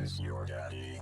Who's your daddy?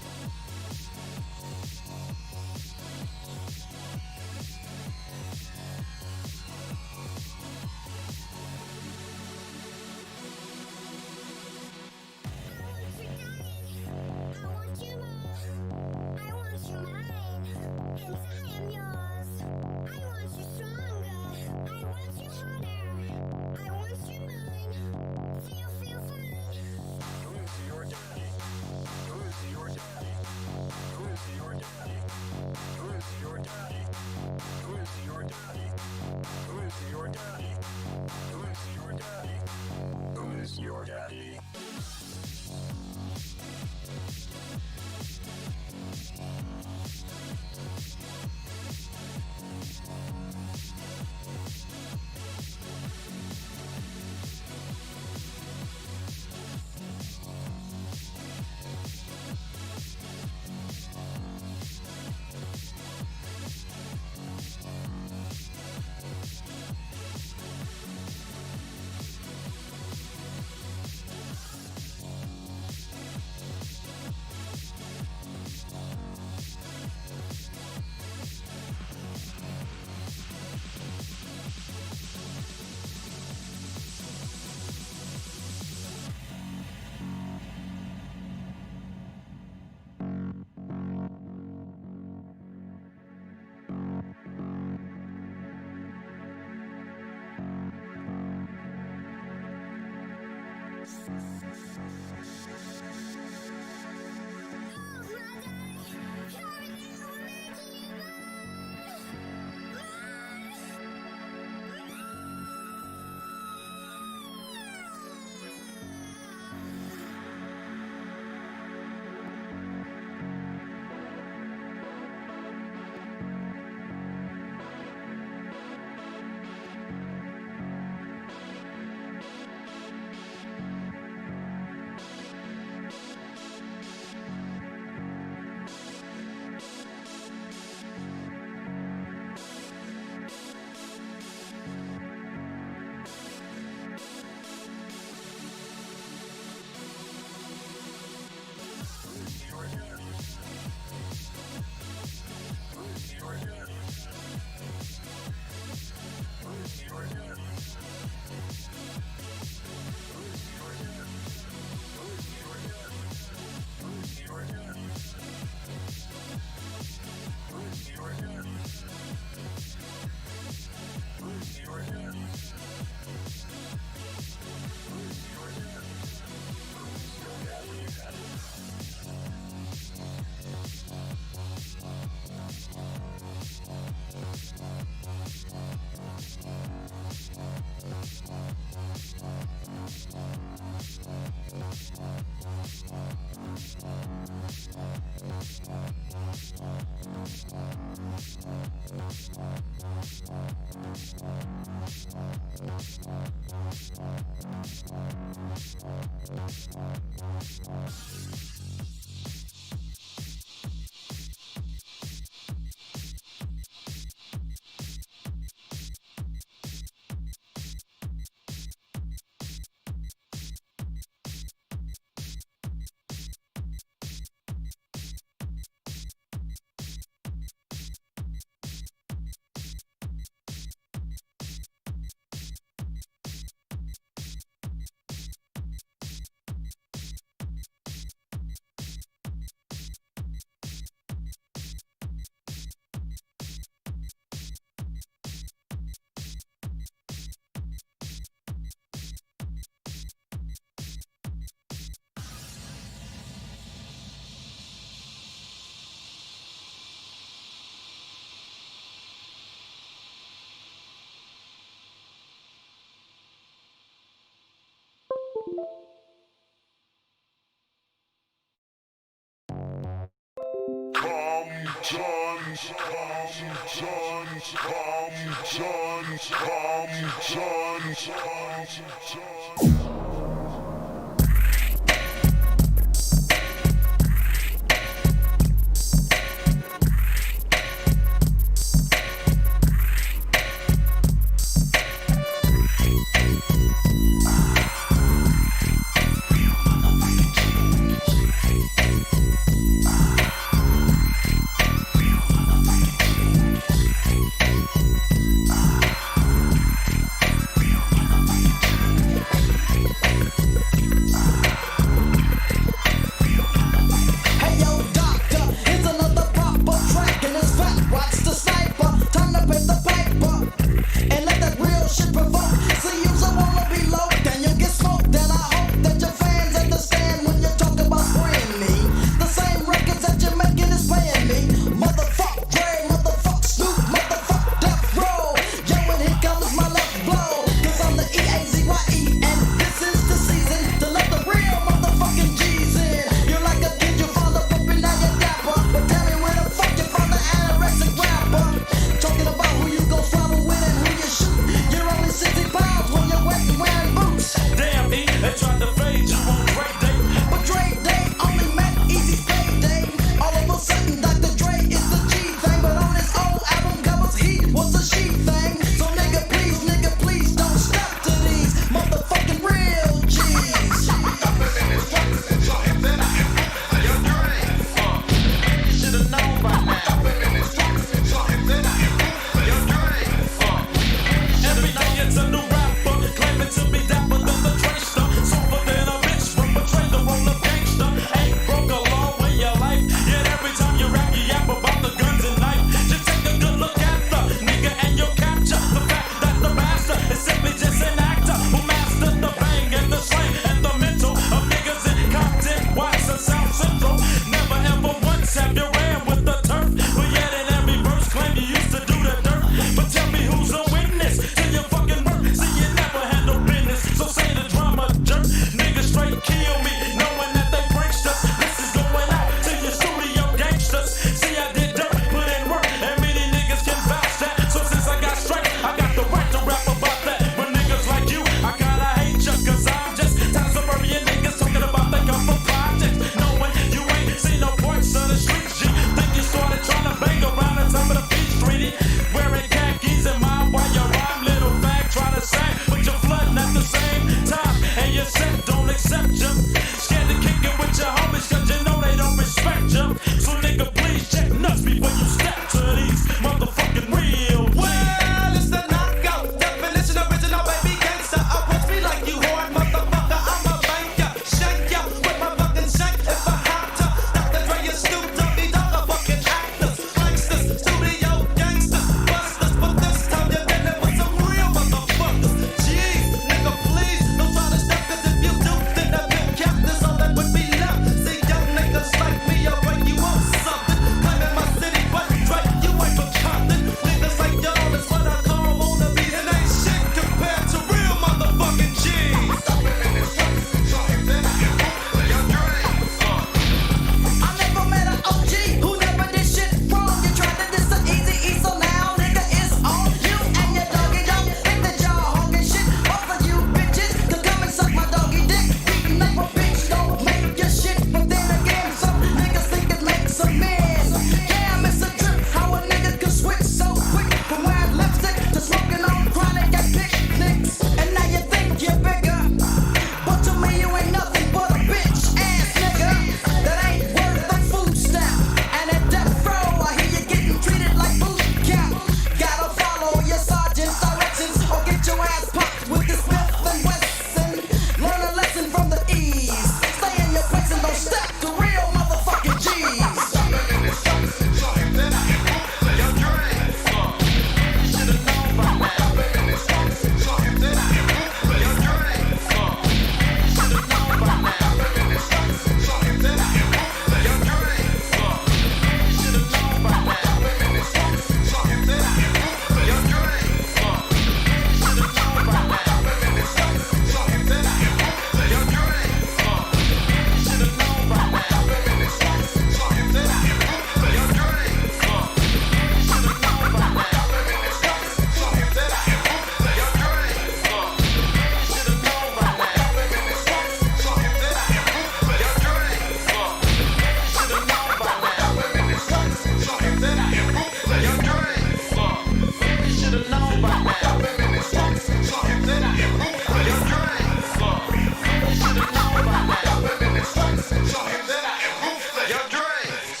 Your dreams.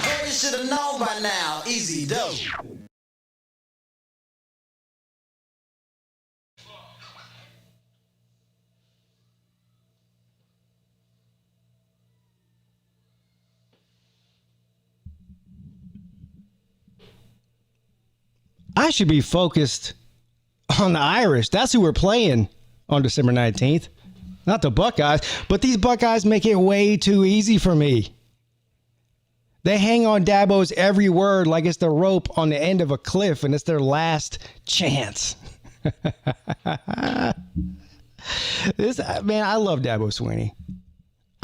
Hey, you should have known by now. Easy dough. I should be focused on the Irish. That's who we're playing on December 19th. Not the Buckeyes, but these Buckeyes make it way too easy for me. They hang on Dabo's every word like it's the rope on the end of a cliff and it's their last chance. Man, I love Dabo Swinney.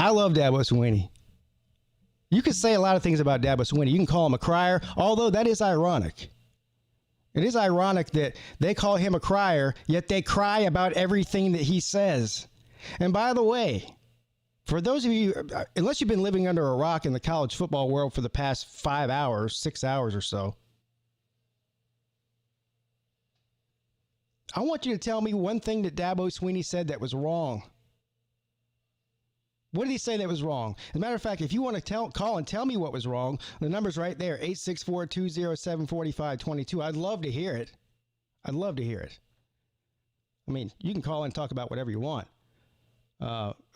I love Dabo Swinney. You can say a lot of things about Dabo Swinney. You can call him a crier, although that is ironic. It is ironic that they call him a crier, yet they cry about everything that he says. And by the way, for those of you, unless you've been living under a rock in the college football world for the past 5 hours, 6 hours or so, I want you to tell me one thing that Dabo Swinney said that was wrong. What did he say that was wrong? As a matter of fact, if you want to call and tell me what was wrong, the number's right there, 864-207-4522. I'd love to hear it. I'd love to hear it. I mean, you can call and talk about whatever you want.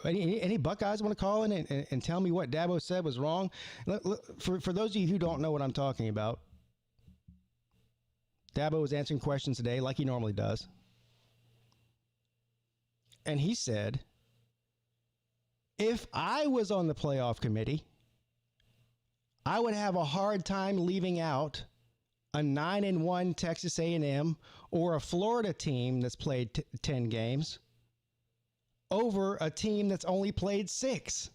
Any Buckeyes want to call in and tell me what Dabo said was wrong? For those of you who don't know what I'm talking about, Dabo was answering questions today like he normally does. And he said, if I was on the playoff committee, I would have a hard time leaving out a 9-1 Texas A&M or a Florida team that's played 10 games over a team that's only played 6.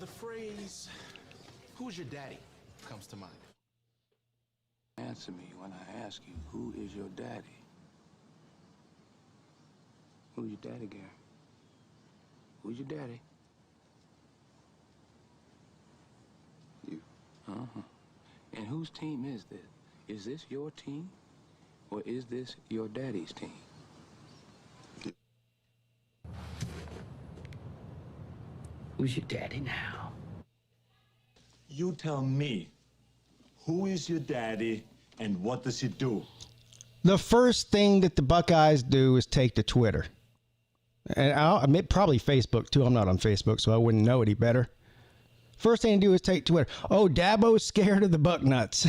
The phrase, "who's your daddy?" comes to mind. Answer me when I ask you, who is your daddy? Who's your daddy, Gary? Who's your daddy? You. Uh-huh. And whose team is this? Is this your team? Or is this your daddy's team? Who's your daddy now? You tell me, who is your daddy and what does he do? The first thing that the Buckeyes do is take to Twitter. And probably Facebook, too. I'm not on Facebook, so I wouldn't know any better. First thing to do is take Twitter. Oh, Dabo's scared of the Bucknuts.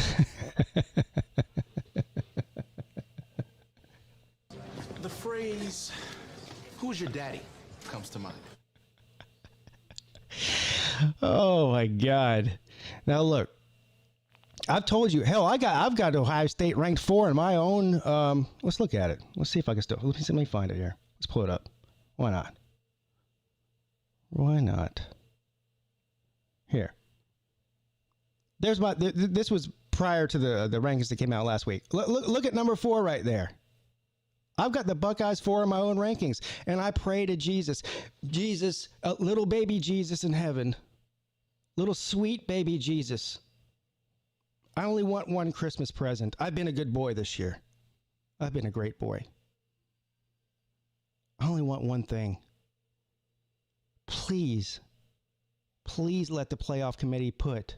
The phrase, "who's your daddy?" comes to mind. Oh, my God. Now, look. I've told you, hell, I've got Ohio State ranked 4 in my own. Let's look at it. Let's see if I can let me find it here. Let's pull it up. Why not? Why not? Here. There's this was prior to the rankings that came out last week. Look at number 4 right there. I've got the Buckeyes 4 in my own rankings, and I pray to Jesus, little baby Jesus in heaven, little sweet baby Jesus. I only want one Christmas present. I've been a good boy this year. I've been a great boy. I only want one thing. Please let the playoff committee put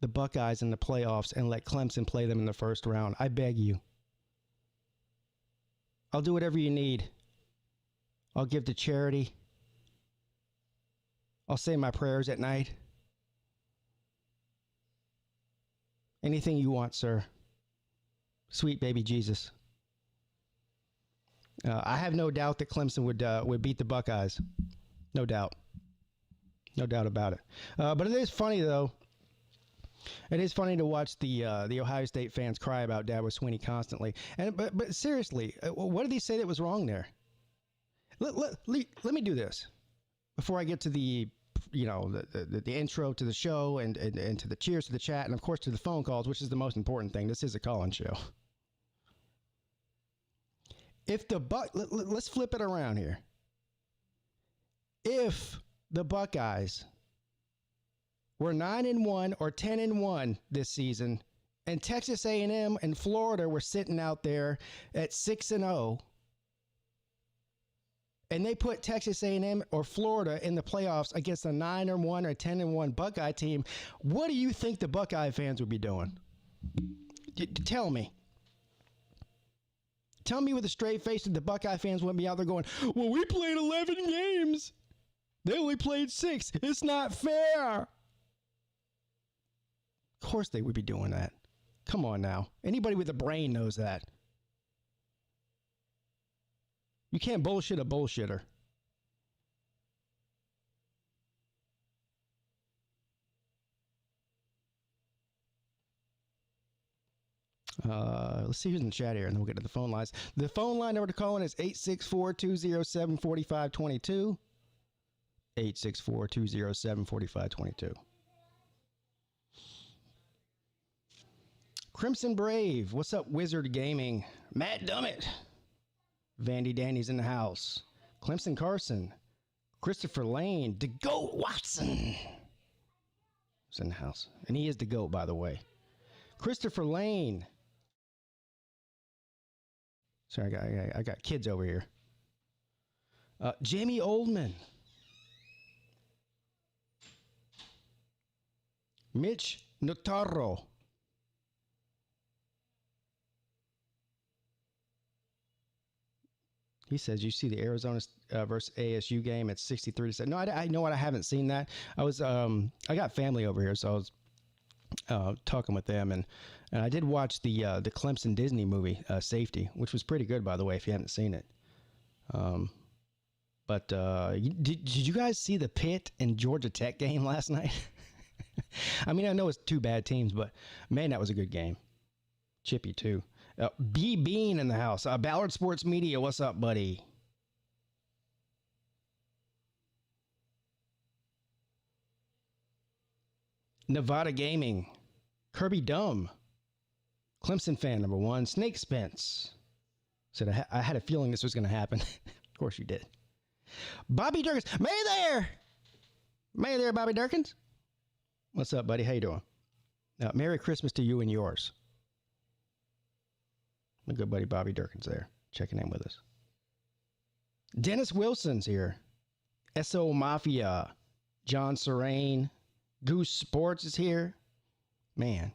the Buckeyes in the playoffs and let Clemson play them in the first round. I beg you. I'll do whatever you need. I'll give to charity. I'll say my prayers at night. Anything you want, sir. Sweet baby Jesus. I have no doubt that Clemson would beat the Buckeyes. No doubt. No doubt about it. But it is funny, though. It is funny to watch the Ohio State fans cry about Dabo Swinney constantly. But seriously, what did he say that was wrong there? Let me do this before I get to the intro to the show and to the cheers to the chat and of course to the phone calls, which is the most important thing. This is a call-in show. Let's flip it around here. If the Buckeyes were 9-1 or 10-1 this season And Texas A&M and Florida were sitting out there at 6-0. And they put Texas A&M or Florida in the playoffs against a 9-1 or 10-1 Buckeye team. What do you think the Buckeye fans would be doing? Tell me. Tell me with a straight face that the Buckeye fans wouldn't be out there going, well, we played 11 games. They only played 6. It's not fair. Of course they would be doing that. Come on now. Anybody with a brain knows that. You can't bullshit a bullshitter. Let's see who's in the chat here, and then we'll get to the phone lines. The phone line number to call in is 864-207-4522. 864-207-4522. Crimson Brave, what's up, Wizard Gaming? Matt Dummett. Vandy Danny's in the house. Clemson Carson. Christopher Lane. The GOAT Watson is in the house. And he is the GOAT, by the way. Christopher Lane. Sorry, I got kids over here. Jamie Oldman. Mitch Notaro. He says, you see the Arizona versus ASU game at 63-7. No, I know what. I haven't seen that. I got family over here, so I was talking with them, and I did watch the Clemson Disney movie, Safety, which was pretty good, by the way, if you hadn't seen it. But did you guys see the Pitt and Georgia Tech game last night? I mean, I know it's two bad teams, but man, that was a good game. Chippy too. B Bean in the house. Ballard Sports Media, what's up, buddy? Nevada Gaming. Kirby Dumb. Clemson fan number 1. Snake Spence. Said, I had a feeling this was going to happen. Of course you did. Bobby Durkins. May there, Bobby Durkins. What's up, buddy? How you doing? Merry Christmas to you and yours. My good buddy Bobby Durkins there, checking in with us. Dennis Wilson's here. SO Mafia. John Serrain. Goose Sports is here. Man,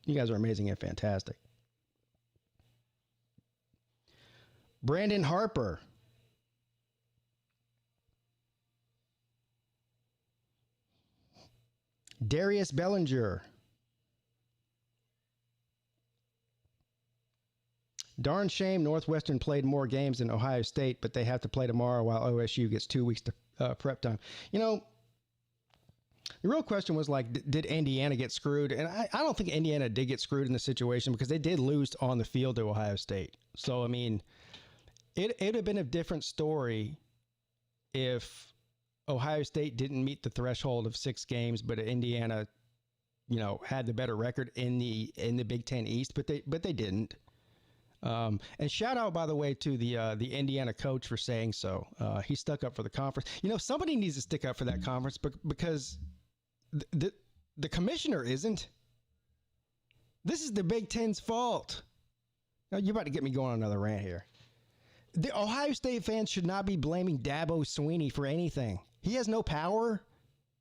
you guys are amazing and fantastic. Brandon Harper. Darius Bellinger. Darn shame Northwestern played more games than Ohio State, but they have to play tomorrow while OSU gets 2 weeks to prep time. You know, the real question was, like, did Indiana get screwed? And I don't think Indiana did get screwed in the situation because they did lose on the field to Ohio State. So, I mean, it would have been a different story if Ohio State didn't meet the threshold of 6 games, but Indiana, you know, had the better record in the Big Ten East, but they didn't. And shout out, by the way, to the Indiana coach for saying so. He stuck up for the conference. You know, somebody needs to stick up for that conference because the commissioner isn't. This is the Big Ten's fault. Now, you're about to get me going on another rant here. The Ohio State fans should not be blaming Dabo Swinney for anything. He has no power.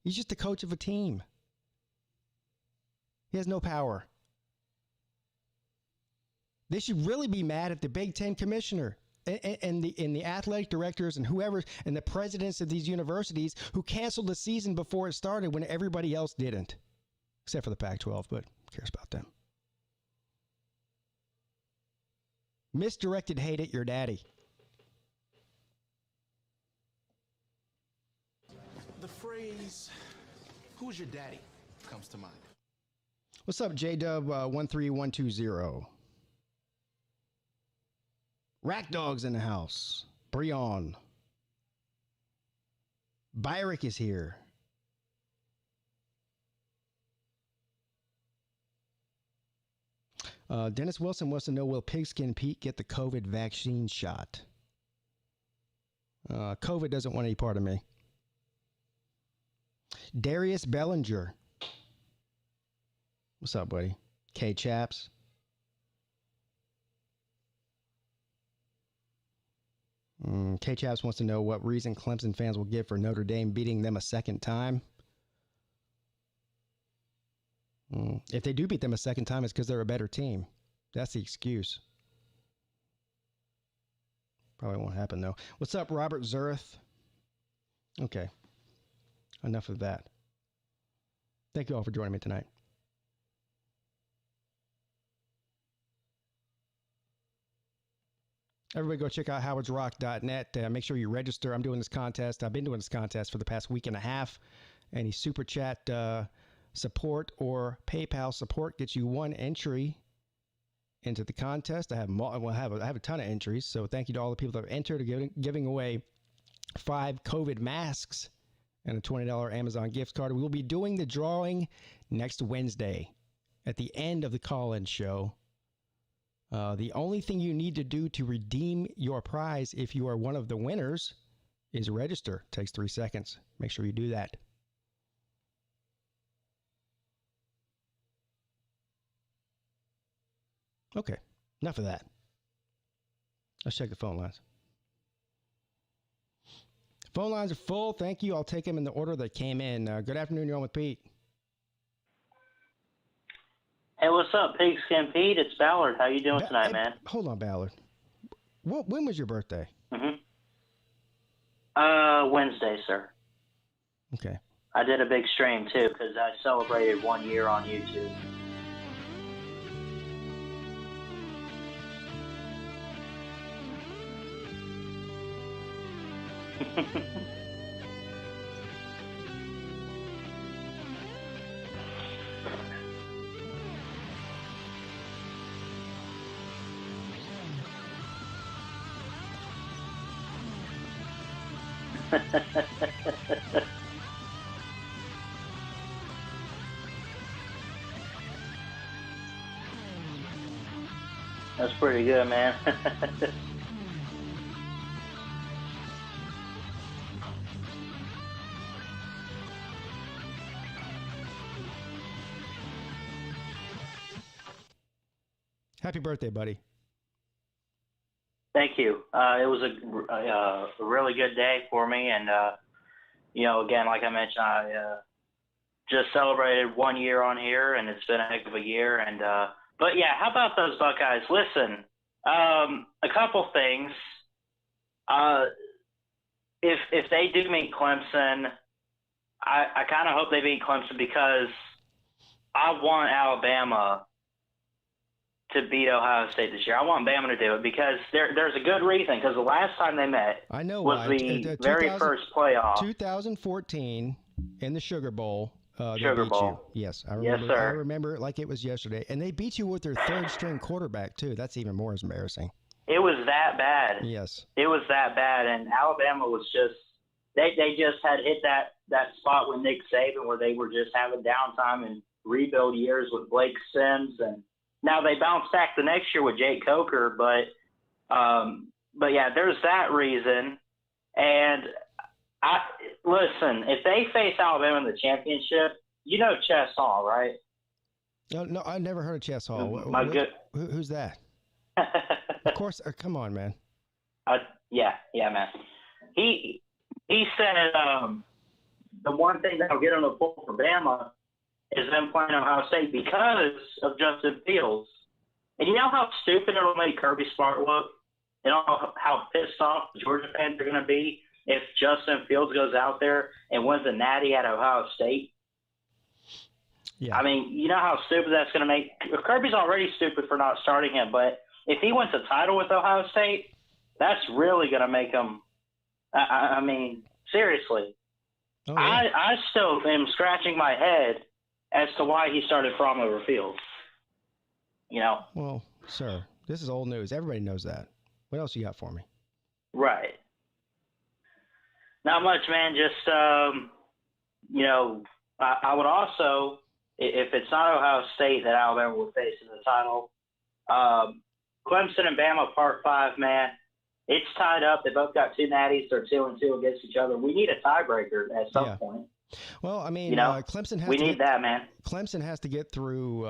He's just the coach of a team. He has no power. They should really be mad at the Big Ten commissioner and the athletic directors and whoever and the presidents of these universities who canceled the season before it started when everybody else didn't, except for the Pac-12. But who cares about them? Misdirected hate at your daddy. The phrase, who's your daddy, comes to mind. What's up, J-Dub 13120? Rack Dogs in the house. Breon. Byrick is here. Dennis Wilson wants to know, will Pigskin Pete get the COVID vaccine shot? COVID doesn't want any part of me. Darius Bellinger. What's up, buddy? K Chaps. K Chaps wants to know what reason Clemson fans will give for Notre Dame beating them a second time. If they do beat them a second time, it's because they're a better team. That's the excuse. Probably won't happen, though. What's up, Robert Zurith? Okay. Enough of that. Thank you all for joining me tonight. Everybody go check out howardsrock.net. Make sure you register. I'm doing this contest. I've been doing this contest for the past week and a half. Any Super Chat support or PayPal support gets you one entry into the contest. I have a ton of entries, so thank you to all the people that have entered, giving away 5 COVID masks and a $20 Amazon gift card. We will be doing the drawing next Wednesday at the end of the call-in show. The only thing you need to do to redeem your prize if you are one of the winners is register. It takes 3 seconds. Make sure you do that. Okay, enough of that. Let's check the phone lines. Phone lines are full. Thank you. I'll take them in the order that came in. Good afternoon. You're on with Pete. Hey, what's up, Pigskin Pete? It's Ballard. How you doing tonight, man? Hold on, Ballard. When was your birthday? Wednesday, sir. Okay. I did a big stream, too, because I celebrated 1 year on YouTube. That's pretty good, man. Happy birthday, buddy. Thank you. It was a really good day for me. And, again, like I mentioned, I just celebrated 1 year on here, and it's been a heck of a year. And but, yeah, how about those Buckeyes? Listen, a couple things. If they do meet Clemson, I kind of hope they beat Clemson because I want Alabama to beat Ohio State this year. I want Bama to do it because there's a good reason. Because the last time they met was the very first playoff. 2014 in the Sugar Bowl. Sugar Bowl. Yes, I remember. Yes, sir. I remember it like it was yesterday. And they beat you with their third-string quarterback, too. That's even more embarrassing. It was that bad. Yes. It was that bad. And Alabama was just – they just had hit that spot with Nick Saban where they were just having downtime and rebuild years with Blake Sims. And now they bounced back the next year with Jake Coker. But yeah, there's that reason. And – listen, if they face Alabama in the championship, you know Chess Hall, right? No, I never heard of Chess Hall. Who's that? Of course, come on, man. Yeah, man. He said the one thing that'll get him to pull for Bama is them playing Ohio State because of Justin Fields. And you know how stupid it'll make Kirby Smart look? You know how pissed off the Georgia fans are going to be if Justin Fields goes out there and wins a natty at Ohio State? Yeah. I mean, you know how stupid that's going to make – Kirby's already stupid for not starting him, but if he wins a title with Ohio State, that's really going to make him – I mean, seriously. Oh, yeah. I still am scratching my head as to why he started Fromm over Fields. You know? Well, sir, this is old news. Everybody knows that. What else you got for me? Right. Not much, man. Just, I would also, if it's not Ohio State that Alabama will face in the title, Clemson and Bama Part 5, man, it's tied up. They both got 2 natties. They're 2-2 against each other. We need a tiebreaker at some point. Well, I mean, Clemson has we need that, man. Clemson has to get through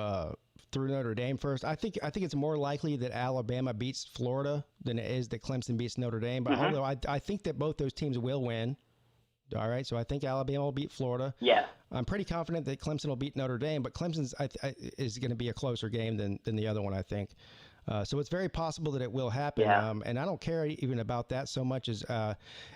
through Notre Dame first. I think it's more likely that Alabama beats Florida than it is that Clemson beats Notre Dame. But although I think that both those teams will win. All right, so I think Alabama will beat Florida. Yeah. I'm pretty confident that Clemson will beat Notre Dame, but Clemson's is going to be a closer game than the other one, I think. So it's very possible that it will happen. Yeah. And I don't care even about that so much as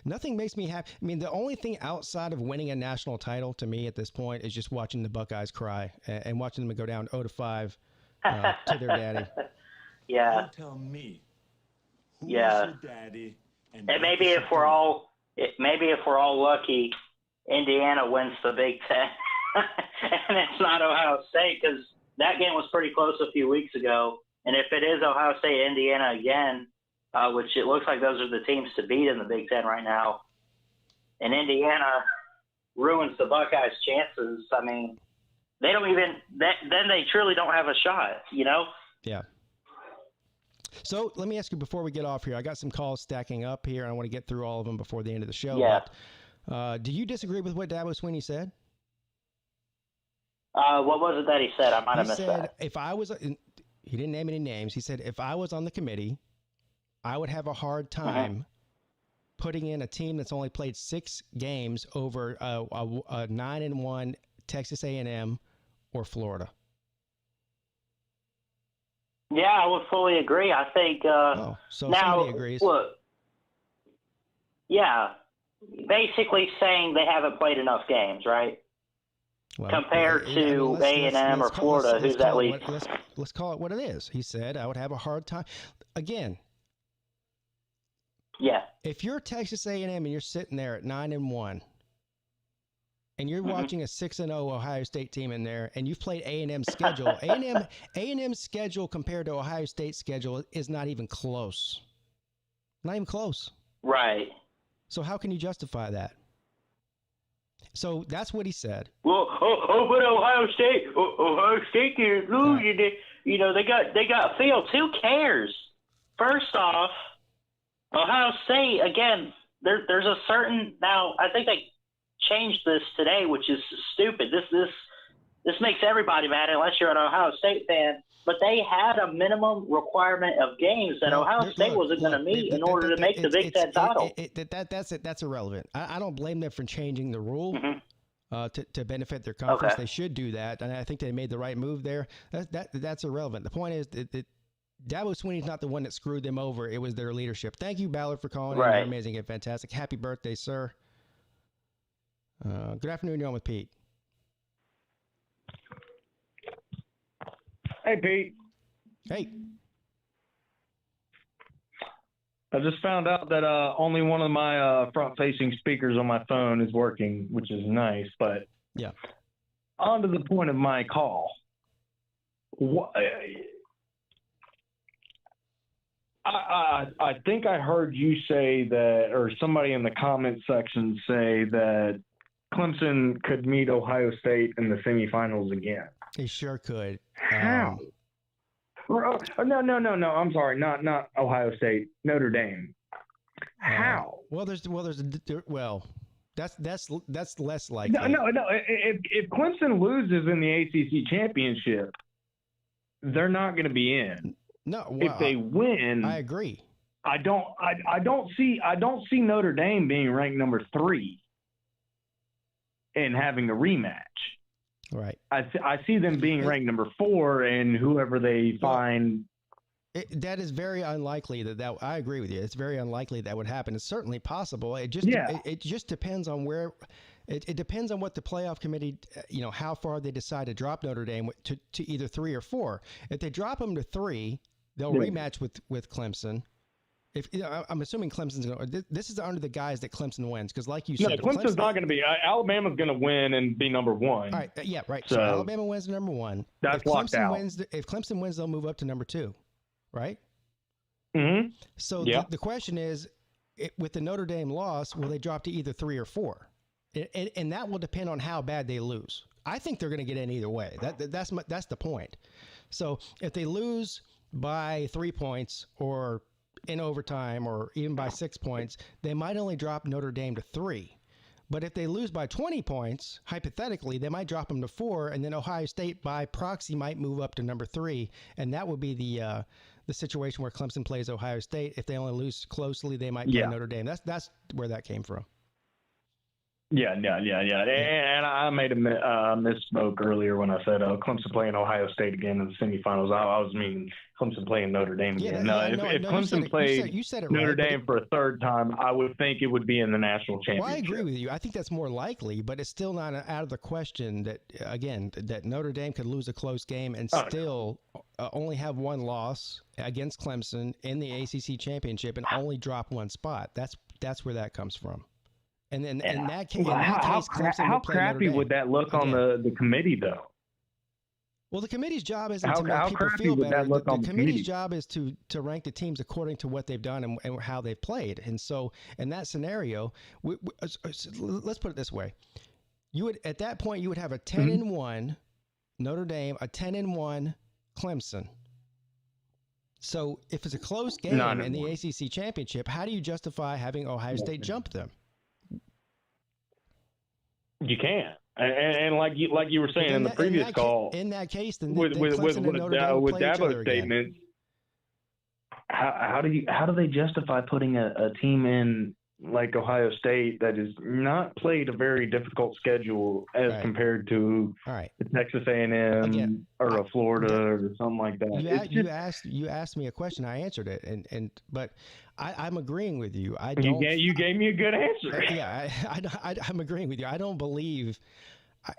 nothing makes me happy. I mean, the only thing outside of winning a national title to me at this point is just watching the Buckeyes cry and watching them go down 0-5 to their daddy. Yeah. You tell me who is Yeah. your daddy and And what maybe does if he we're do? all lucky, Indiana wins the Big Ten, and it's not Ohio State, because that game was pretty close a few weeks ago. And if it is Ohio State, Indiana again, which it looks like those are the teams to beat in the Big Ten right now, and Indiana ruins the Buckeyes' chances, I mean, they don't even then they truly don't have a shot, you know? Yeah. So let me ask you before we get off here. I got some calls stacking up here, and I want to get through all of them before the end of the show. Yeah. But, do you disagree with what Dabo Swinney said? What was it that he said? I might have He missed said, that. if I was, he didn't name any names. He said, if I was on the committee, I would have a hard time putting in a team that's only played 6 games over a 9-1 Texas A&M or Florida. Yeah, I would fully agree. I think So now, somebody agrees. look, yeah, basically saying they haven't played enough games, right? Well, compared to let's- A&M or let's call- Florida, let's who's call at it least what- let's call it what it is. He said I would have a hard time. Again, yeah. if you're Texas A&M and you're sitting there at 9-1, and you're watching a 6-0 Ohio State team in there, and you've played A&M's schedule, A&M's schedule compared to Ohio State's schedule is not even close. Not even close. Right. So how can you justify that? So that's what he said. Well, but Ohio State can't lose. You know, they got Fields. Who cares? First off, Ohio State again. There's a certain now. I think they changed this today, which is stupid. This makes everybody mad unless you're an Ohio State fan. But they had a minimum requirement of games that Ohio State wasn't going to meet in order to make the Big Ten title. That's irrelevant. I don't blame them for changing the rule to benefit their conference. Okay. They should do that, and I think they made the right move there. That's irrelevant. The point is that Dabo Swinney's not the one that screwed them over. It was their leadership. Thank you, Ballard, for calling in. Right. You're amazing and fantastic. Happy birthday, sir. Good afternoon. You're on with Pete. Hey, Pete. Hey. I just found out that only one of my front-facing speakers on my phone is working, which is nice. But yeah, on to the point of my call. I think I heard you say that, or somebody in the comment section say that Clemson could meet Ohio State in the semifinals again. He sure could. How? No. I'm sorry, not Ohio State, Notre Dame. How? That's less likely. No. If Clemson loses in the ACC championship, they're not going to be in. No, if they win, I agree. I don't see Notre Dame being ranked number 3 and having a rematch. Right. I see them being ranked number 4, and whoever they find. That is very unlikely. That I agree with you. It's very unlikely that would happen. It's certainly possible. It just depends on where. It depends on what the playoff committee, how far they decide to drop Notre Dame to either 3 or 4. If they drop them to 3, they'll rematch with Clemson. If I'm assuming Clemson's going to. This is under the guise that Clemson wins, because like you said, no, Clemson's not going to be. Alabama's going to win and be number 1. All right, yeah, right. So Alabama wins number 1. That's locked out. If Clemson wins, they'll move up to number 2, right? Mm-hmm. So the question is, with the Notre Dame loss, will they drop to either 3 or 4? And that will depend on how bad they lose. I think they're going to get in either way. That's the point. So if they lose by 3 points or in overtime or even by 6 points, they might only drop Notre Dame to 3. But if they lose by 20 points, hypothetically, they might drop them to 4, and then Ohio State by proxy might move up to number 3, and that would be the situation where Clemson plays Ohio State. If they only lose closely, they might play Notre Dame. That's where that came from. Yeah. And I made a misspoke earlier when I said Clemson playing Ohio State again in the semifinals. I was meaning Clemson playing Notre Dame again. If Clemson played Notre Dame for a third time, I would think it would be in the national championship. Well, I agree with you. I think that's more likely, but it's still not out of the question that, again, that Notre Dame could lose a close game and still only have one loss against Clemson in the ACC championship and only drop one spot. That's where that comes from. And then in that case, how crappy would that look on the committee, though? Well, the committee's job isn't to make people feel better. The committee's job is to rank the teams according to what they've done and how they've played. And so, in that scenario, let's put it this way: at that point you would have a 10-1 Notre Dame, a 10-1 Clemson. So, if it's a close game in the ACC championship, how do you justify having Ohio State jump them? You can't, and like you were saying in the previous call. In that case, then with Dabo's statements, how do they justify putting a team in like Ohio State that has not played a very difficult schedule as compared to the Texas A&M or a Florida or something like that? You asked me a question, I answered it, but I'm agreeing with you. You gave me a good answer. I'm agreeing with you. I don't believe,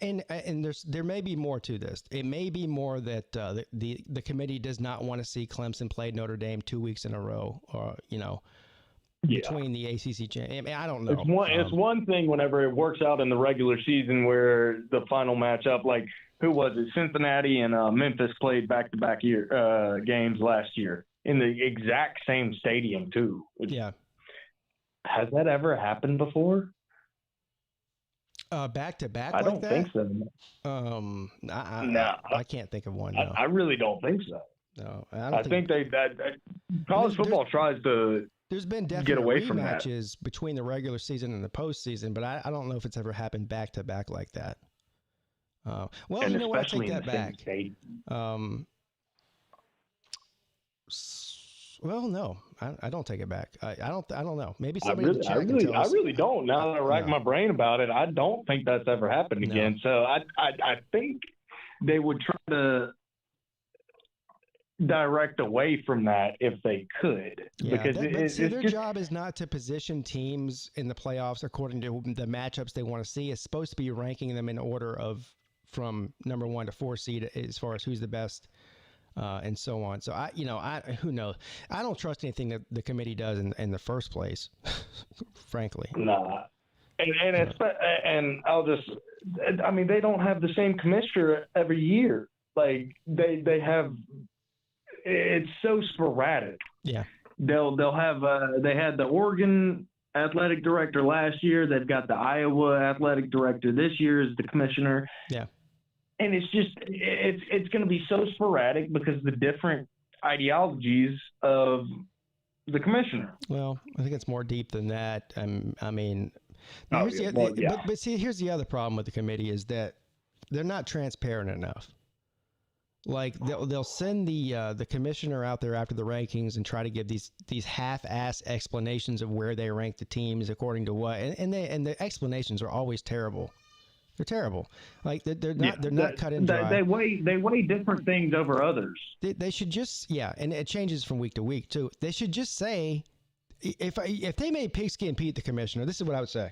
and there may be more to this. It may be more that the committee does not want to see Clemson play Notre Dame 2 weeks in a row, or between the ACC champions. I mean, I don't know. It's one thing whenever it works out in the regular season where the final matchup, like who was it? Cincinnati and Memphis played back-to-back games last year in the exact same stadium too. Has that ever happened before? Back-to-back I don't think so. I can't think of one. No. I really don't think so. No, I think college football tries to. There's been definitely get away from rematches between the regular season and the postseason, but I don't know if it's ever happened back to back like that. Well, and you know what? I take that back. Well, no, I don't take it back. I don't know. Maybe somebody in the chat can tell us. I really don't. Now that I rack my brain about it, I don't think that's ever happened again. So I think they would try to direct away from that if they could. Because their job is not to position teams in the playoffs according to the matchups they want to see. It's supposed to be ranking them in order of from number 1 to 4 seed as far as who's the best. And so on. So who knows? I don't trust anything that the committee does in the first place, frankly. Nah. And I'll just, I mean, they don't have the same commissioner every year. Like they have, it's so sporadic. Yeah. They'll have, they had the Oregon athletic director last year. They've got the Iowa athletic director this year as the commissioner. Yeah. And it's just it's going to be so sporadic because of the different ideologies of the commissioner. Well, I think it's more deep than that. I mean, but see, here's the other problem with the committee is that they're not transparent enough. Like they'll send the commissioner out there after the rankings and try to give these half-ass explanations of where they rank the teams according to what, and the explanations are always terrible. They're terrible. Like they're not cut and dry. They weigh different things over others. They should just and it changes from week to week too. They should just say if they made Pigskin Pete the commissioner, this is what I would say.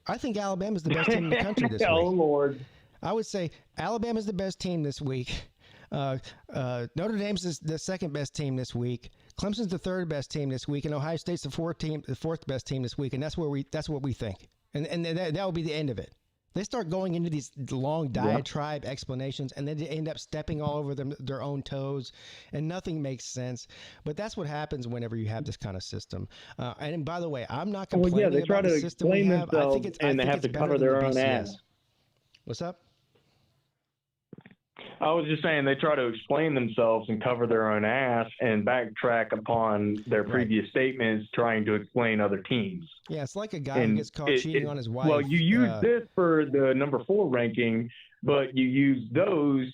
I think Alabama's the best team in the country this week. Oh Lord! I would say Alabama's the best team this week. Notre Dame's the second best team this week. Clemson's the third best team this week, and Ohio State's the fourth best team this week. And that's what we think. And that will be the end of it. They start going into these long diatribe explanations, and then they end up stepping all over their own toes, and nothing makes sense. But that's what happens whenever you have this kind of system. And by the way, I'm not complaining they try about to the system we have. I think it's and they have to cover their own ass. What's up? I was just saying they try to explain themselves and cover their own ass and backtrack upon their previous statements, trying to explain other teams. Yeah, it's like a guy who gets caught cheating on his wife. Well, you use this for the number 4 ranking, but you use those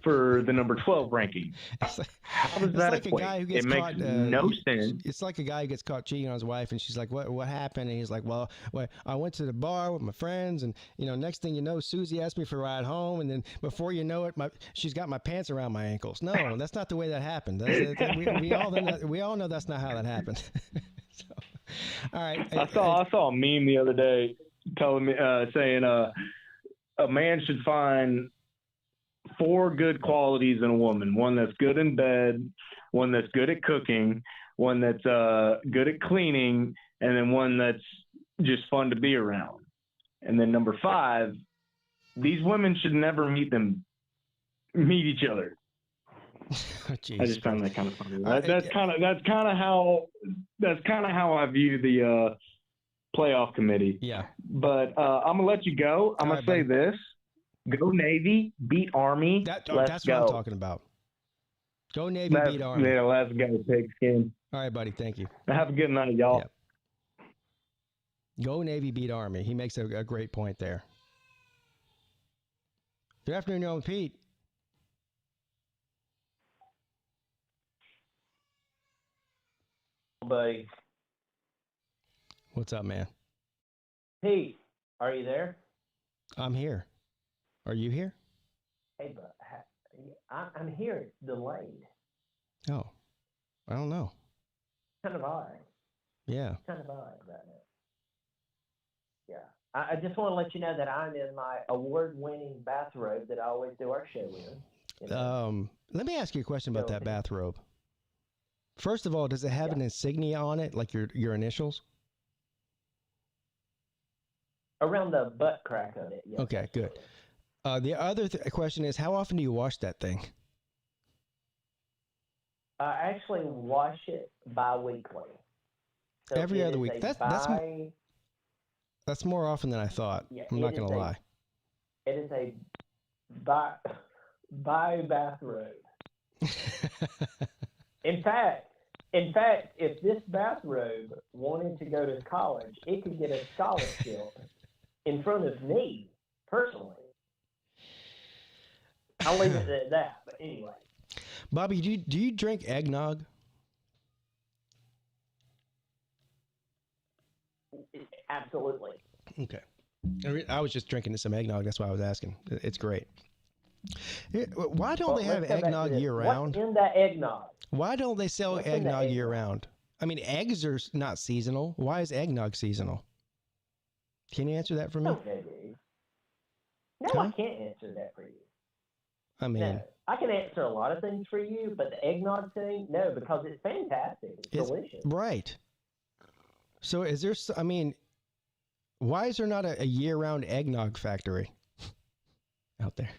for the number 12 ranking. How does that equate? It makes no sense. It's like a guy who gets caught cheating on his wife, and she's like, "What happened?" And he's like, "Well, I went to the bar with my friends, and next thing you know, Susie asked me for a ride home, and then before you know it, she's got my pants around my ankles." No, that's not the way that happened. We all know that's not how that happened. So, all right. I saw a meme the other day telling me saying a man should find 4 good qualities in a woman: one that's good in bed, one that's good at cooking, one that's good at cleaning, and then one that's just fun to be around. And then number 5, these women should never meet each other. Oh, I just found that kind of funny. That's kind of how I view the playoff committee. Yeah. But I'm gonna let you go. I'm gonna say this. Go Navy, beat Army. That's go. What I'm talking about. Go Navy, beat Army. Yeah, let's go, Pigskin. All right, buddy. Thank you. Have a good night, y'all. Yeah. Go Navy, beat Army. He makes a great point there. Good afternoon, you're on Pete. Buddy. What's up, man? Pete, are you there? I'm here. Are you here? Hey, but I'm here. It's delayed. Oh, I don't know. Kind of odd. Yeah. Kind of odd right now. Yeah. I just want to let you know that I'm in my award-winning bathrobe that I always do our show in. Let me ask you a question about that bathrobe. First of all, does it have an insignia on it, like your initials? Around the butt crack of it, yes. Okay, good. The other question is, how often do you wash that thing? I actually wash it bi-weekly. So every other week. That's more often than I thought. Yeah, I'm not going to lie. It is a bathrobe. In fact, if this bathrobe wanted to go to college, it could get a scholarship in front of me, personally. I'll leave it at that, but anyway. Bobby, do you drink eggnog? Absolutely. Okay. I was just drinking some eggnog. That's why I was asking. It's great. Why don't they have eggnog year-round? What's in that eggnog? Why don't they sell eggnog year-round? I mean, eggs are not seasonal. Why is eggnog seasonal? Can you answer that for me? No, I can't answer that for you. I mean, no, I can answer a lot of things for you, but the eggnog thing, no, because it's fantastic. It's delicious. Right. So is there, I mean, why is there not a year-round eggnog factory out there?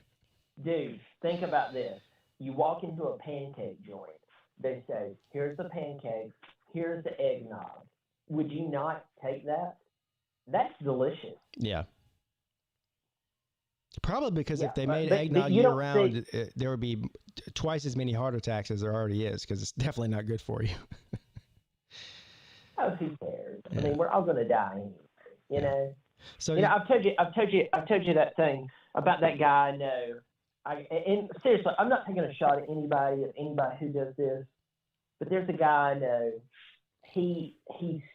Dude, think about this. You walk into a pancake joint. They say, here's the pancakes, here's the eggnog. Would you not take that? That's delicious. Yeah. Probably because if they made eggnog year-round, there would be twice as many heart attacks as there already is, because it's definitely not good for you. Oh, who cares? Yeah. I mean, we're all going to die anyway, you know? So, I've told you that thing about that guy I know. And seriously, I'm not taking a shot at anybody who does this, but there's a guy I know. He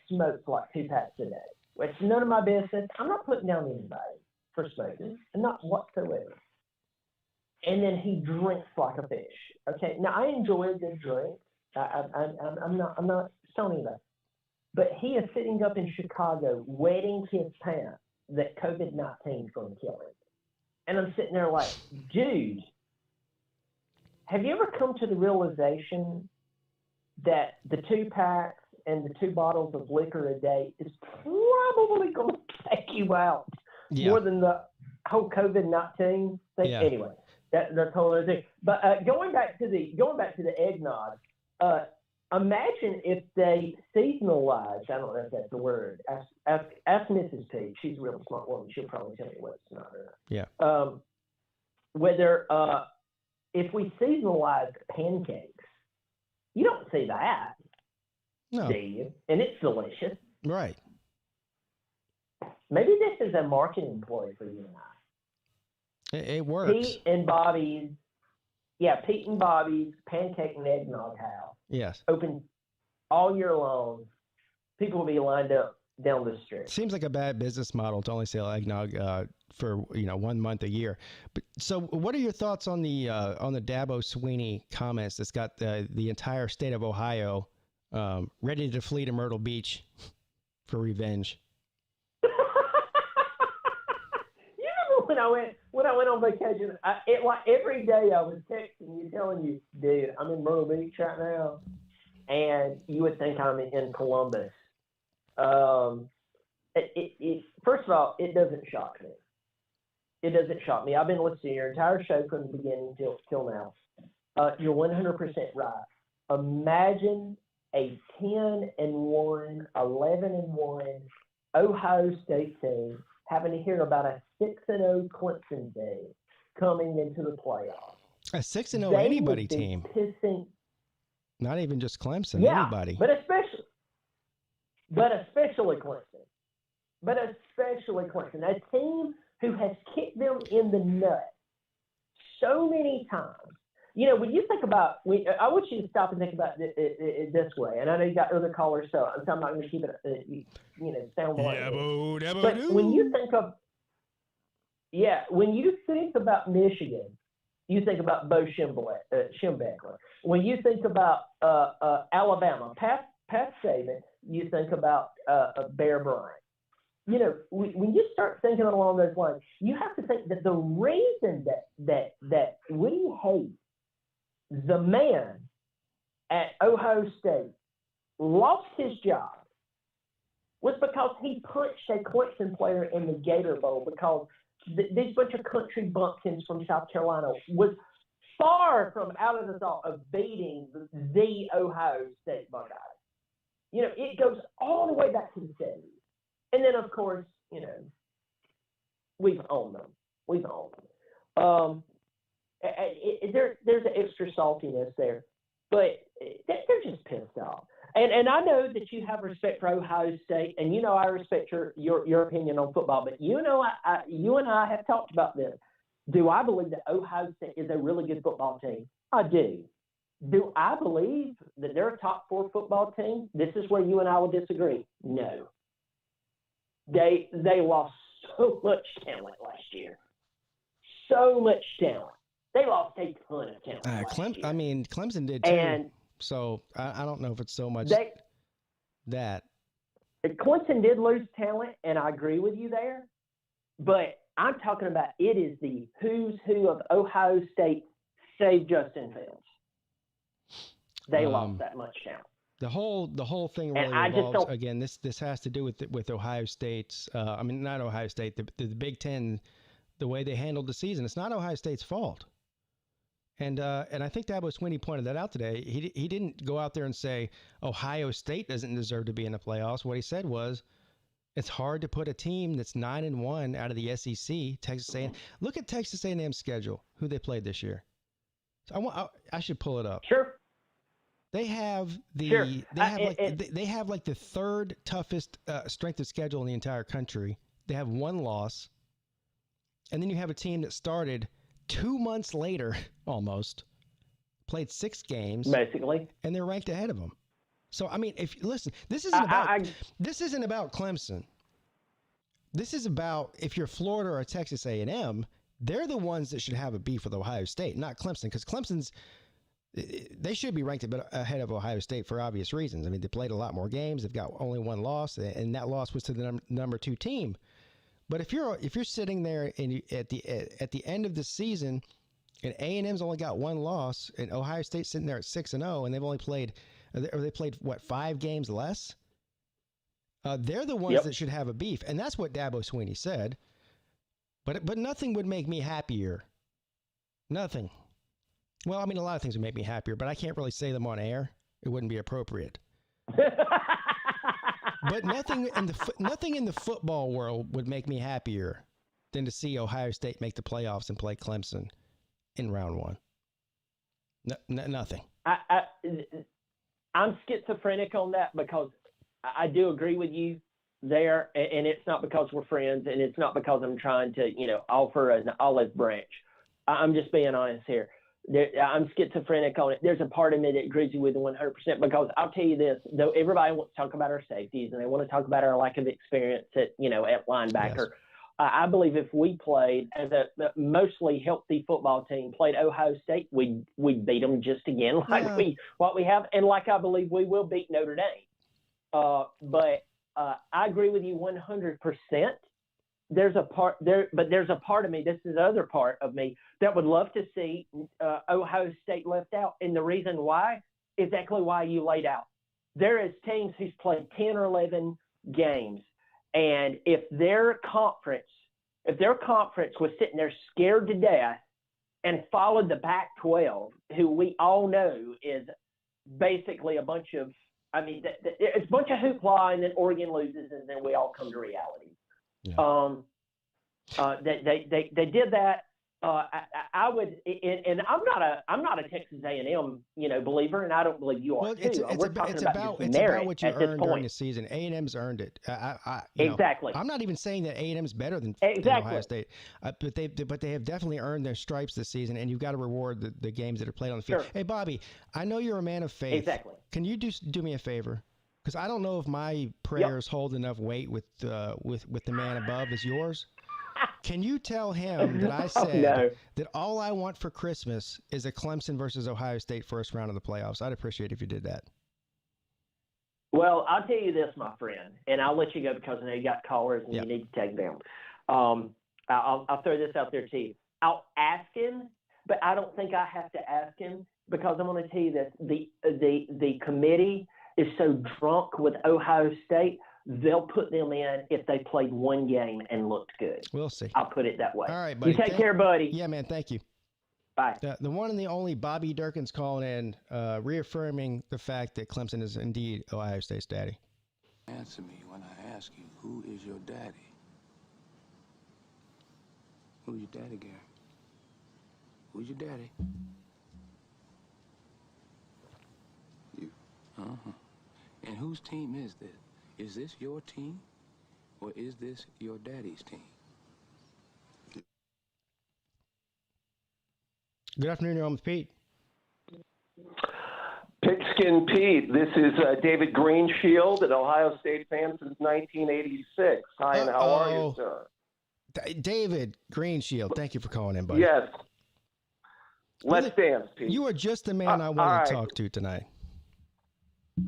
smokes like 2 packs a day. It's none of my business. I'm not putting down anybody for smoking, not whatsoever. And then he drinks like a fish. Okay, now I enjoy a good drink. I'm not stoning that. But he is sitting up in Chicago wetting his pants that COVID-19 is going to kill him. And I'm sitting there like, dude, have you ever come to the realization that the 2 packs and the 2 bottles of liquor a day is probably going to take you out more than the whole COVID-19 thing? Yeah. Anyway, that's a whole other thing. But going back to the eggnog, imagine if they seasonalized, I don't know if that's the word. Ask Mrs. Peete. She's a real smart woman. She'll probably tell me what's not her. Yeah. Whether if we seasonalized pancakes, you don't see that, No. do you? And it's delicious. Right. Maybe this is a marketing ploy for you and I. It works. Peete and Bobby's Pancake and Eggnog House. Yes. Open all year long. People will be lined up down the street. Seems like a bad business model to only sell eggnog for 1 month a year. But so, what are your thoughts on the Dabo Swinney comments that's got the entire state of Ohio ready to flee to Myrtle Beach for revenge? You remember when I went on vacation? Every day I was texting you, telling you, dude, I'm in Myrtle Beach right now, and you would think I'm in Columbus. First of all, it doesn't shock me. It doesn't shock me. I've been listening to your entire show from the beginning till now. You're 100% right. Imagine a 10-1, 11-1 Ohio State team having to hear about a 6-0 Clemson team coming into the playoffs. A 6-0 anybody team. Pissing. Not even just Clemson. Yeah, anybody. But especially Clemson. A team who has kicked them in the nuts so many times. When you think about, I want you to stop and think about it this way. And I know you got other callers, so I'm not going to keep it, sound like But when you think about Michigan, you think about Bo Schembechler. When you think about Alabama, Pat Saban, you think about Bear Bryant. When you start thinking along those lines, you have to think that the reason that we hate the man at Ohio State lost his job was because he punched a Clemson player in the Gator Bowl because these bunch of country bumpkins from South Carolina was far from out of the thought of beating the Ohio State Buckeyes. It goes all the way back to the 70s. And then, of course, we've owned them. There's an extra saltiness there. But they're just pissed off. And I know that you have respect for Ohio State, and I respect your opinion on football. But you and I have talked about this. Do I believe that Ohio State is a really good football team? I do. Do I believe that they're a top 4 football team? This is where you and I will disagree. No. They lost so much talent last year. So much talent. They lost a ton of talent last year. I mean, Clemson did too. And so I don't know if it's so much that. Clemson did lose talent, and I agree with you there. But I'm talking about it is the who's who of Ohio State save Justin Fields. They lost that much talent. The whole thing really involves, again, this has to do with Ohio State's, not Ohio State, the Big Ten, the way they handled the season. It's not Ohio State's fault. And I think Dabo Swinney pointed that out today. He didn't go out there and say Ohio State doesn't deserve to be in the playoffs. What he said was, it's hard to put a team that's 9-1 out of the SEC, Texas A&M. Look at Texas A&M's schedule, who they played this year. So I should pull it up. Sure. They have they have like the third toughest strength of schedule in the entire country. They have 1 loss, and then you have a team that started 2 months later, almost played 6 games basically, and they're ranked ahead of them. So I mean, if listen, this isn't about Clemson. This is about if you're Florida or Texas A&M, they're the ones that should have a beef with Ohio State, not Clemson, because they should be ranked a bit ahead of Ohio State for obvious reasons. I mean, they played a lot more games. They've got only 1 loss, and that loss was to the number 2 team. But if you're sitting there and at the end of the season, and A&M's only got 1 loss, and Ohio State's sitting there at 6-0, and they've only played, or they played what, 5 games less? They're the ones that should have a beef, and that's what Dabo Swinney said. But nothing would make me happier. Nothing. Well, I mean, a lot of things would make me happier, but I can't really say them on air. It wouldn't be appropriate. But nothing in the football world would make me happier than to see Ohio State make the playoffs and play Clemson in round 1. Nothing. I'm schizophrenic on that because I do agree with you there, and it's not because we're friends, and it's not because I'm trying to, offer an olive branch. I'm just being honest here. I'm schizophrenic on it. There's a part of me that agrees with 100% because I'll tell you this, though everybody wants to talk about our safeties and they want to talk about our lack of experience at linebacker. Yes. I believe if we played as a mostly healthy football team, played Ohio State, we'd beat them just again what we have, and like I believe we will beat Notre Dame. But I agree with you 100%. There's a part there, but there's a part of me. This is the other part of me that would love to see Ohio State left out, and the reason why is exactly why you laid out. There is teams who's played 10 or 11 games. And if their conference was sitting there scared to death and followed the Pac-12, who we all know is basically it's a bunch of hoopla, and then Oregon loses, and then we all come to reality. Yeah. They did that. I would, and I'm not a Texas A&M, believer, and I don't believe you are too. It's about what you earned during the season. A&M's earned it. Exactly. I'm not even saying that A&M's better than Ohio State, but they have definitely earned their stripes this season, and you've got to reward the games that are played on the field. Sure. Hey, Bobby, I know you're a man of faith. Exactly. Can you do me a favor? Because I don't know if my prayers hold enough weight with the man above as yours. Can you tell him that I said that all I want for Christmas is a Clemson versus Ohio State first round of the playoffs? I'd appreciate it if you did that. Well, I'll tell you this, my friend, and I'll let you go because I know you got callers and you need to take them. I'll throw this out there to you. I'll ask him, but I don't think I have to ask him because I'm going to tell you this. The committee is so drunk with Ohio State, they'll put them in if they played one game and looked good. We'll see. I'll put it that way. All right, buddy. You take care, buddy. Yeah, man. Thank you. Bye. The one and the only Bobby Durkin's calling in, reaffirming the fact that Clemson is indeed Ohio State's daddy. Answer me when I ask you, who is your daddy? Who's your daddy, Gary? Who's your daddy? You. Uh-huh. And whose team is this? Is this your team, or is this your daddy's team? Good afternoon, you're on with Pete. Pigskin Pete, this is David Greenshield, an Ohio State fan since 1986. Hi, and how are you, sir? David Greenshield, thank you for calling in, buddy. Yes. Let's dance, Pete. You are just the man I want to talk to tonight.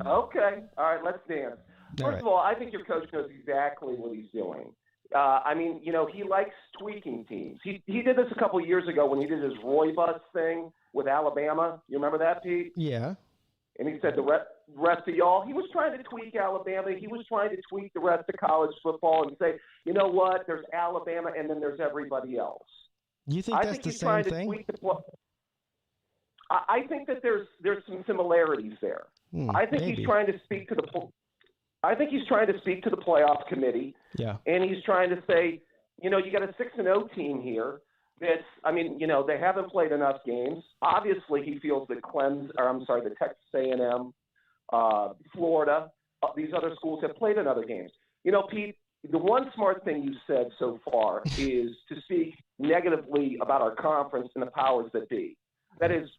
Okay. All right, let's dance. First of all, I think your coach knows exactly what he's doing. He likes tweaking teams. He did this a couple of years ago when he did his Roy Bus thing with Alabama. You remember that, Pete? Yeah. And he said the rest of y'all, he was trying to tweak Alabama. He was trying to tweak the rest of college football and say, you know what, there's Alabama and then there's everybody else. You think that's the same thing? I think that there's some similarities there. I think he's trying to speak to the playoff committee. Yeah. And he's trying to say, you got a 6-0 team here. They haven't played enough games. Obviously, he feels that the Texas A&M, Florida, these other schools have played enough games. Pete, the one smart thing you've said so far is to speak negatively about our conference and the powers that be. That is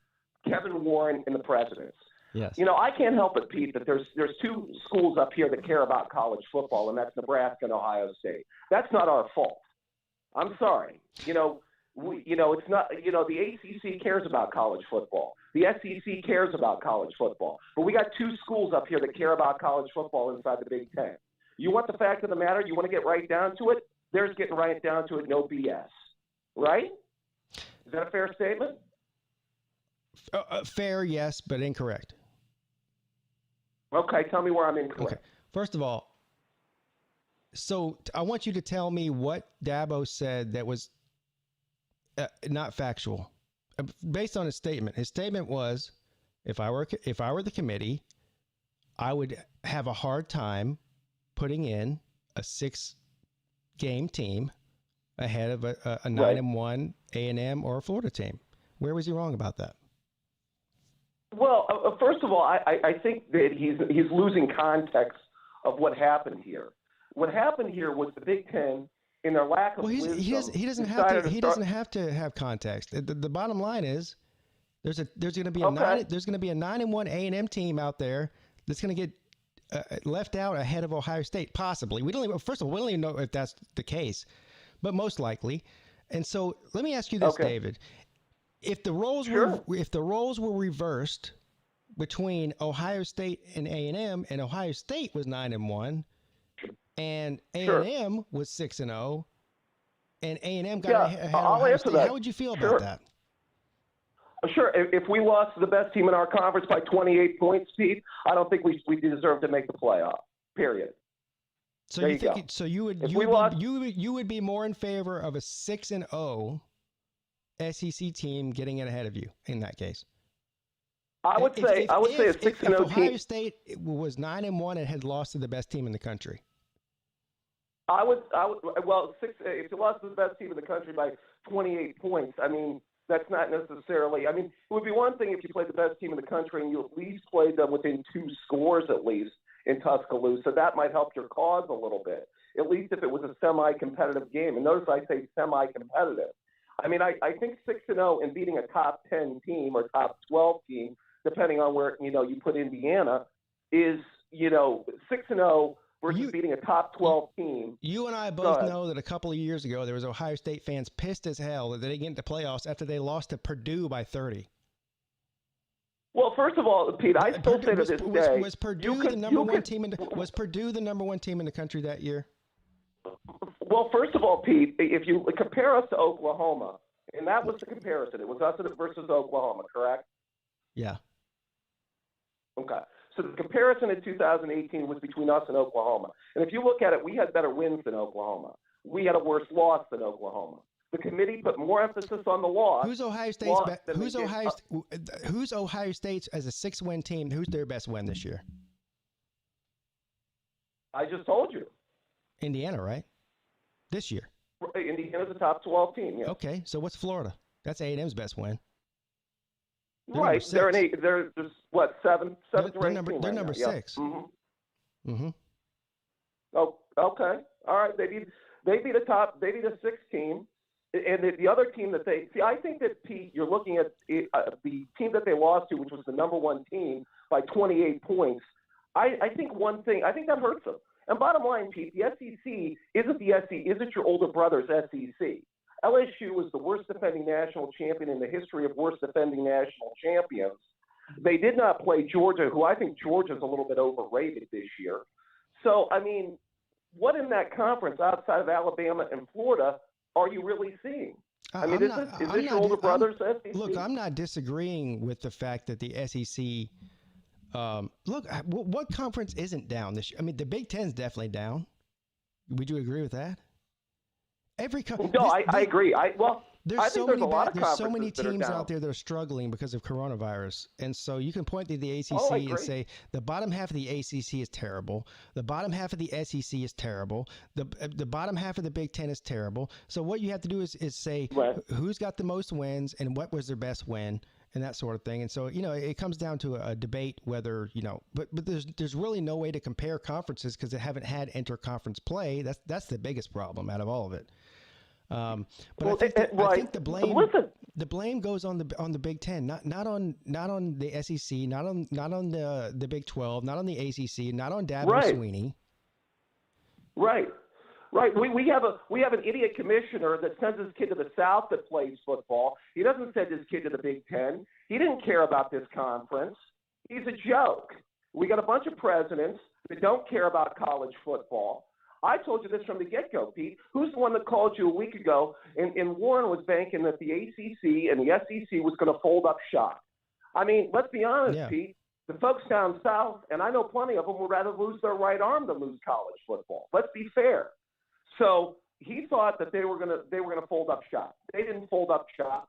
Kevin Warren and the presidents. Yes. I can't help it, Pete, that there's two schools up here that care about college football, and that's Nebraska and Ohio State. That's not our fault. I'm sorry. It's not. The ACC cares about college football. The SEC cares about college football. But we got two schools up here that care about college football inside the Big Ten. You want the fact of the matter? You want to get right down to it? There's getting right down to it. No BS. Right? Is that a fair statement? Fair, yes, but incorrect. Okay, tell me where I'm incorrect. Okay. First of all, so I want you to tell me what Dabo said that was not factual, based on his statement. His statement was, if I were the committee, I would have a hard time putting in a 6-game team ahead of a 9-1 A&M or a Florida team. Where was he wrong about that? Well, first of all, I think that he's losing context of what happened here. What happened here was the Big Ten, in their lack of wisdom, he doesn't have to have context. The bottom line is there's going to be a 9-1 A&M team out there that's going to get left out ahead of Ohio State, possibly. First of all, we don't even know if that's the case, but most likely. And so let me ask you this, David. If the roles were reversed between Ohio State and A&M, and Ohio State was 9-1, and A&M was 6-0, and A&M got ahead of Ohio State, how would you feel about that? Sure. If we lost to the best team in our conference by 28 points, Pete, I don't think we deserve to make the playoff. Period. So you would be more in favor of a 6-0 SEC team getting ahead of you in that case. I would say a 6-0 team. If Ohio State was 9-1 and had lost to the best team in the country. If you lost to the best team in the country by 28 points, I mean, that's not necessarily. I mean, it would be one thing if you played the best team in the country and you at least played them within 2 scores at least in Tuscaloosa. That might help your cause a little bit, at least if it was a semi-competitive game. And notice I say semi-competitive. I mean, I think 6-0 and beating a top 10 team or top 12 team, depending on where you put Indiana, is 6-0 versus beating a top 12 team. You and I both know that a couple of years ago there was Ohio State fans pissed as hell that they didn't get into playoffs after they lost to Purdue by 30. Well, first of all, Pete, I still say to this day, was Purdue the number one team in the country that year? Well, first of all, Pete, if you compare us to Oklahoma, and that was the comparison, it was us versus Oklahoma, correct? Yeah. Okay. So the comparison in 2018 was between us and Oklahoma. And if you look at it, we had better wins than Oklahoma. We had a worse loss than Oklahoma. The committee put more emphasis on the loss. Who's Ohio State's as a 6-win team? Who's their best win this year? I just told you. Indiana, right? This year. Indiana's a top 12 team. Yeah. Okay, so what's Florida? That's A&M's best win. Right. They're what, seventh ranked team. They're number 6. Yeah. Mm-hmm. Mm-hmm. Oh, okay. All right. They beat a 6 team. And the other team that I think that, Pete, you're looking at the team that they lost to, which was the number 1 team, by 28 points. I think that hurts them. And bottom line, Pete, the SEC isn't your older brother's SEC. LSU was the worst defending national champion in the history of worst defending national champions. They did not play Georgia, who I think Georgia's a little bit overrated this year. So, I mean, what in that conference outside of Alabama and Florida are you really seeing? I mean, is this your older brother's SEC? Look, I'm not disagreeing with the fact that the SEC what conference isn't down this year? I mean, the Big Ten's definitely down. Would you agree with that? I agree. There's so many teams out there that are struggling because of coronavirus. And so you can point to the ACC and say the bottom half of the ACC is terrible. The bottom half of the SEC is terrible. The bottom half of the Big Ten is terrible. So what you have to do is say who's got the most wins and what was their best win and that sort of thing. And so, it comes down to a debate whether, but there's really no way to compare conferences because they haven't had interconference play. That's the biggest problem out of all of it. I think the blame goes on the Big Ten, not on the SEC, not on the Big 12, not on the ACC, not on Dabo Swinney. Right. We have an idiot commissioner that sends his kid to the South that plays football. He doesn't send his kid to the Big Ten. He didn't care about this conference. He's a joke. We got a bunch of presidents that don't care about college football. I told you this from the get-go, Pete. Who's the one that called you a week ago and Warren was banking that the ACC and the SEC was going to fold up shop? I mean, let's be honest, Pete. The folks down south, and I know plenty of them, would rather lose their right arm than lose college football. Let's be fair. So he thought that they were going to fold up shop. They didn't fold up shop,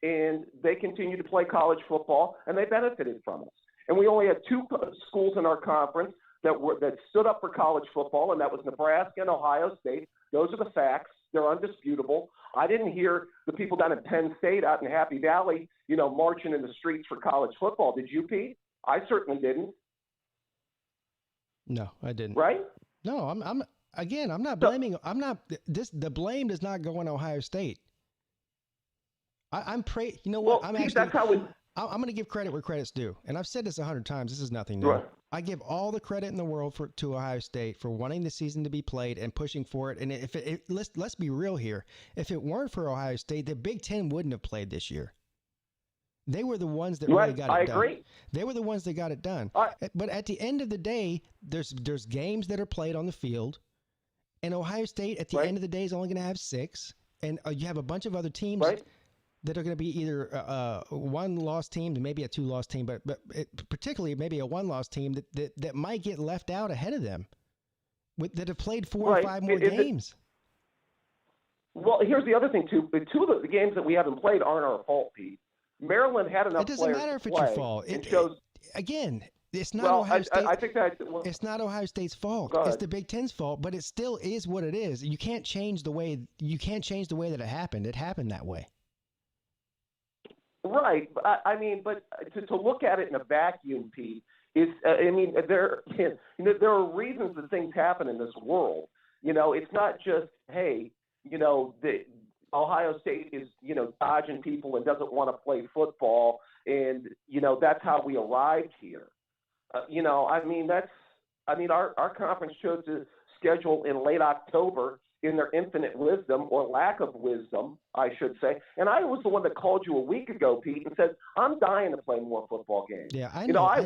and they continued to play college football, and they benefited from it. And we only had 2 schools in our conference that stood up for college football, and that was Nebraska and Ohio State. Those are the facts. They're undisputable. I didn't hear the people down in Penn State out in Happy Valley, marching in the streets for college football. Did you, Pete? I certainly didn't. No, I didn't. Right? No, I'm not blaming. The blame does not go on Ohio State. I'm You know what? Well, Pete, that's how I'm going to give credit where credit's due, and I've said this 100 times. This is nothing new. Right. I give all the credit in the world to Ohio State for wanting the season to be played and pushing for it. And let's be real here. If it weren't for Ohio State, the Big Ten wouldn't have played this year. They were the ones that really got it done. I agree. They were the ones that got it done. But at the end of the day, there's games that are played on the field, and Ohio State at the end of the day is only going to have 6, and you have a bunch of other teams that are going to be either a 1-loss team, maybe a 2-loss team, but particularly maybe a 1-loss team that might get left out ahead of them, that have played 4 or 5 more games. Well, here's the other thing too. 2 of the games that we haven't played aren't our fault, Pete. Maryland had enough players. It doesn't matter if it's your fault. Again, it's not Ohio State. I think that it's not Ohio State's fault. It's the Big Ten's fault, but it still is what it is. You can't change the way that it happened. It happened that way. Right. But to look at it in a vacuum, Pete, there are reasons that things happen in this world. It's not just, hey, the Ohio State is, dodging people and doesn't want to play football, and that's how we arrived here. Our conference chose to schedule in late October in their infinite wisdom, or lack of wisdom, I should say. And I was the one that called you a week ago, Pete, and said, I'm dying to play more football games. Yeah, I know. I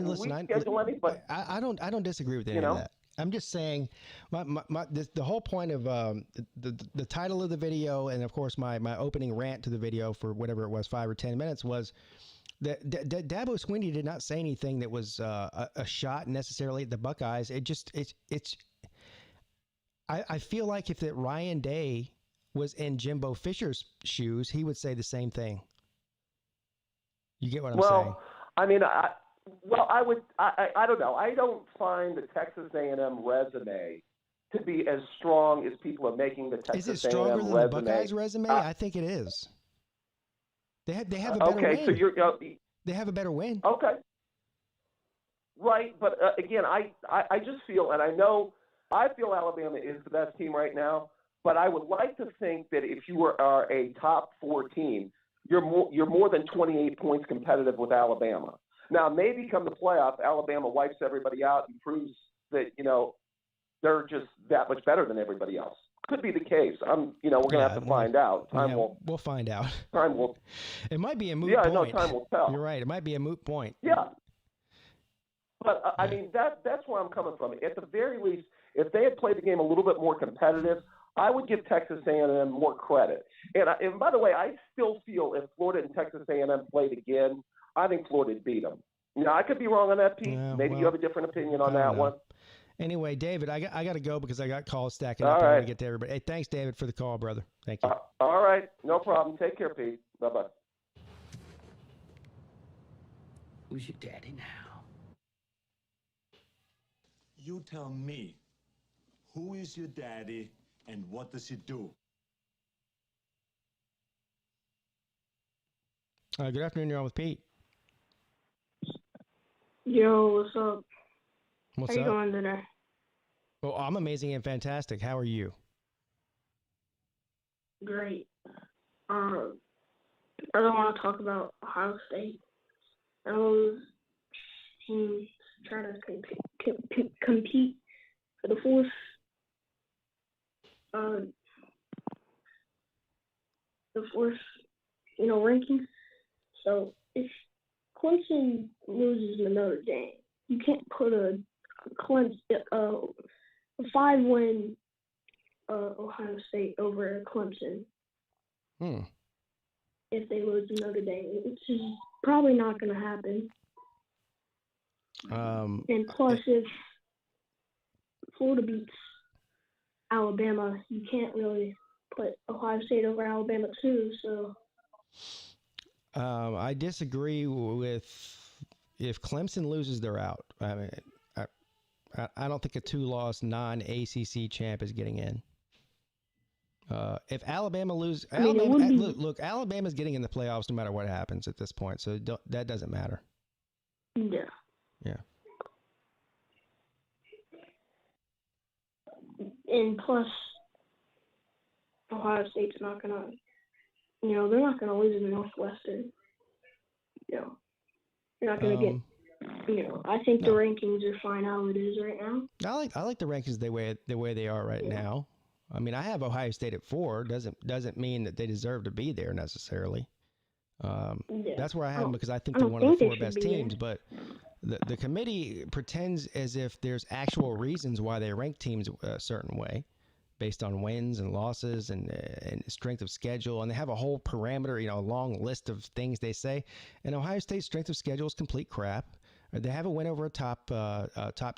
don't disagree with any of that. I'm just saying, the whole point of the title of the video, and of course my opening rant to the video for whatever it was, 5 or 10 minutes, was that Dabo Swinney did not say anything that was a shot necessarily at the Buckeyes. I feel like if that Ryan Day was in Jimbo Fisher's shoes, he would say the same thing. You get what I'm saying? I don't know. I don't find the Texas A&M resume to be as strong as people are making the Texas A&M resume. Is it stronger than the Buckeyes resume? I think it is. They have a better win. Okay, so they have a better win. Okay. Right, but again, I just feel, and I feel Alabama is the best team right now, but I would like to think that if you are a top 4 team, you're more than 28 points competitive with Alabama. Now, maybe come the playoff, Alabama wipes everybody out and proves that, they're just that much better than everybody else. Could be the case. We're going to have to find out. We'll find out. Time will. It might be a moot point. Yeah, no, time will tell. You're right. It might be a moot point. Yeah. But, that's where I'm coming from. At the very least, if they had played the game a little bit more competitive, I would give Texas A&M more credit. And by the way, I still feel if Florida and Texas A&M played again, I think Florida would beat them. I could be wrong on that, Pete. Maybe you have a different opinion on that one. Anyway, David, I got to go because I got calls stacking up. I want to get to everybody. Hey, thanks, David, for the call, brother. Thank you. All right. No problem. Take care, Pete. Bye-bye. Who's your daddy now? You tell me, who is your daddy and what does he do? Good afternoon. You're on with Pete. Yo, what's up? What's up? How you going today? Well, I'm amazing and fantastic. How are you? Great. I don't want to talk about Ohio State. Those teams try to compete for the fourth ranking. So if Clemson loses to Notre Dame, you can't put a 5-win Ohio State over Clemson. If they lose to Notre Dame, which is probably not going to happen. And plus, if Florida beats Alabama, you can't really put Ohio State over Alabama too. So I disagree with if Clemson loses, they're out. I mean, I don't think a 2-loss non-ACC champ is getting in. If Alabama loses, look, Alabama's getting in the playoffs no matter what happens at this point, so that doesn't matter. Yeah. Yeah. And plus, Ohio State's not gonna, they're not gonna lose in the Northwestern. They're not gonna get. I think the rankings are fine how it is right now. I like the rankings the way they are right now. I mean, I have Ohio State at 4. Doesn't mean that they deserve to be there necessarily. That's where I have them because I think they're one of the 4 best teams. But the committee pretends as if there's actual reasons why they rank teams a certain way, based on wins and losses and strength of schedule, and they have a whole parameter, a long list of things they say. And Ohio State's strength of schedule is complete crap. They have a win over a top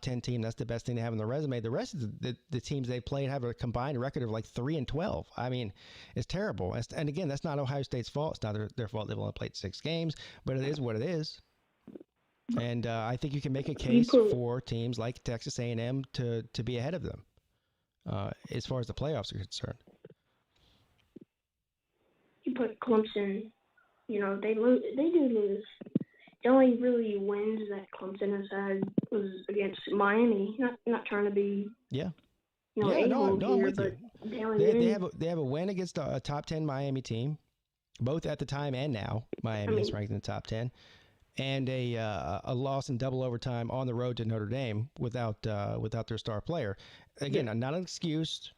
10 team. That's the best thing they have on their resume. The rest of the teams they played have a combined record of like 3-12. I mean, it's terrible. And again, that's not Ohio State's fault. It's not their fault. They've only played 6 games, but it is what it is. And I think you can make a case for teams like Texas A&M to be ahead of them as far as the playoffs are concerned. You put Clemson, they do lose. The only really wins that Clemson has had was against Miami. Not trying to be I'm here, with but you. They have a win against a top 10 Miami team, both at the time and now. Miami is ranked in the top 10, and a loss in double overtime on the road to Notre Dame without their star player. Again, not an excuse.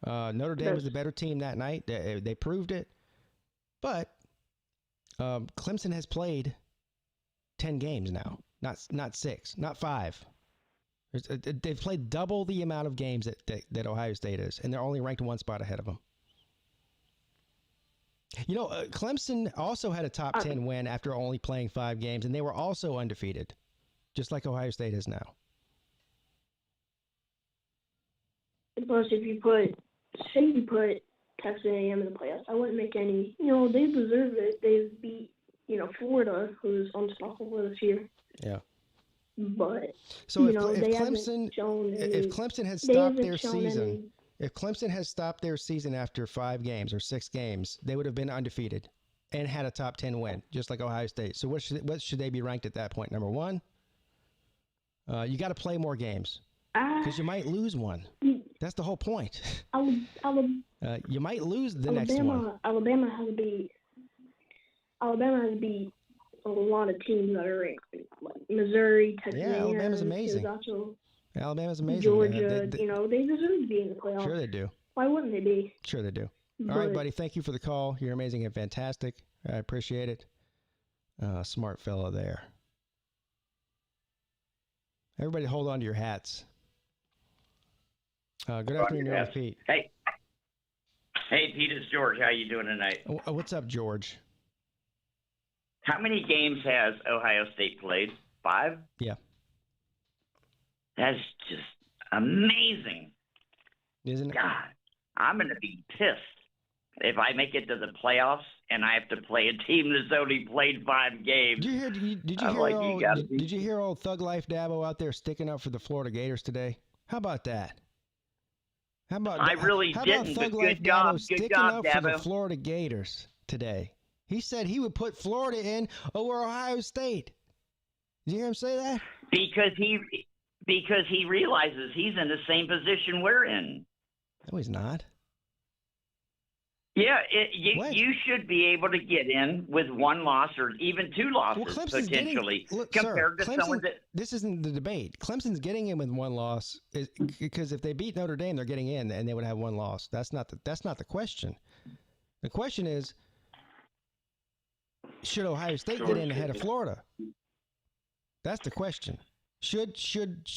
Notre Dame was the better team that night. They proved it, but Clemson has played 10 games now, not 6, not 5. They've played double the amount of games that Ohio State is, and they're only ranked 1 spot ahead of them. Clemson also had a top 10 win after only playing 5 games, and they were also undefeated, just like Ohio State is now. Plus, if you put Texas A&M in the playoffs, I wouldn't make any. They deserve it. They've beat Florida, who's unstoppable this year. Yeah. But so if Clemson has stopped their season, if Clemson has stopped their season after 5 games or 6 games, they would have been undefeated and had a top 10 win, just like Ohio State. So what should they be ranked at that point? Number 1, you got to play more games because you might lose one. That's the whole point. You might lose the next one. Alabama has beat a lot of teams that are ranked, like Missouri, Texas A&M, Alabama's amazing. Alabama's amazing. Georgia, they deserve to be in the playoffs. Sure they do. Why wouldn't they be? Sure they do. All right, buddy. Thank you for the call. You're amazing and fantastic. I appreciate it. Smart fella there. Everybody hold on to your hats. Good afternoon, you're with Pete. Hey, Pete, it's George. How you doing tonight? What's up, George? How many games has Ohio State played? 5? Yeah. That's just amazing. Isn't it? God, I'm going to be pissed if I make it to the playoffs and I have to play a team that's only played 5 games. Did you hear old Thug Life Dabo out there sticking up for the Florida Gators today? How about that? I really didn't, but good job, sticking up for the Florida Gators today. He said he would put Florida in over Ohio State. Did you hear him say that? Because he realizes he's in the same position we're in. No, he's not. Yeah, you should be able to get in with 1 loss or even 2 losses potentially compared to someone that. This isn't the debate. Clemson's getting in with 1 loss because if they beat Notre Dame, they're getting in and they would have 1 loss. That's not the question. The question is, should Ohio State get in ahead of Florida? That's the question. Should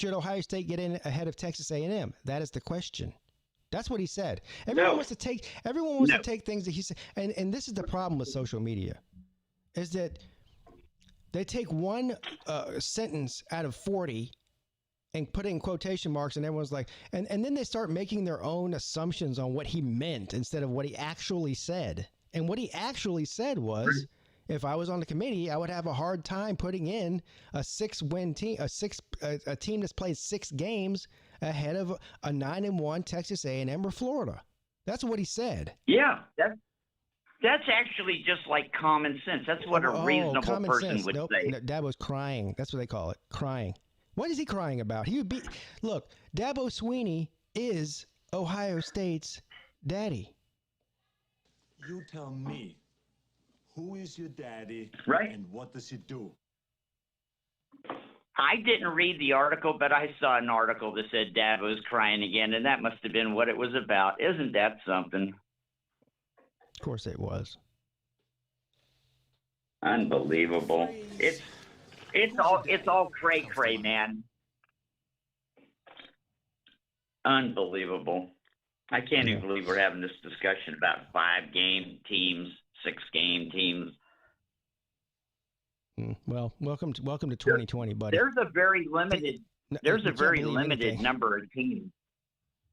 Ohio State get in ahead of Texas A&M? That is the question. That's what he said. Everyone wants to take things that he said, and this is the problem with social media, is that they take one sentence out of 40 and put it in quotation marks, and everyone's like, and then they start making their own assumptions on what he meant instead of what he actually said. And what he actually said was, if I was on the committee, I would have a hard time putting in a 6-win team, a team that's played 6 games ahead of a 9-1 Texas A&M or Florida. That's what he said. Yeah, that's actually just like common sense. That's what a reasonable person would say. No, Dabo's crying. That's what they call it, crying. What is he crying about? He would be. Look, Dabo Swinney is Ohio State's daddy. You tell me, who is your daddy, right? And what does he do? I didn't read the article, but I saw an article that said Dabo's crying again, and that must have been what it was about. Isn't that something? Of course it was. Unbelievable. It's all cray, man. Unbelievable. I can't even believe we're having this discussion about 5-game teams, 6-game teams. Well, welcome to 2020, buddy. There's a very limited number of teams.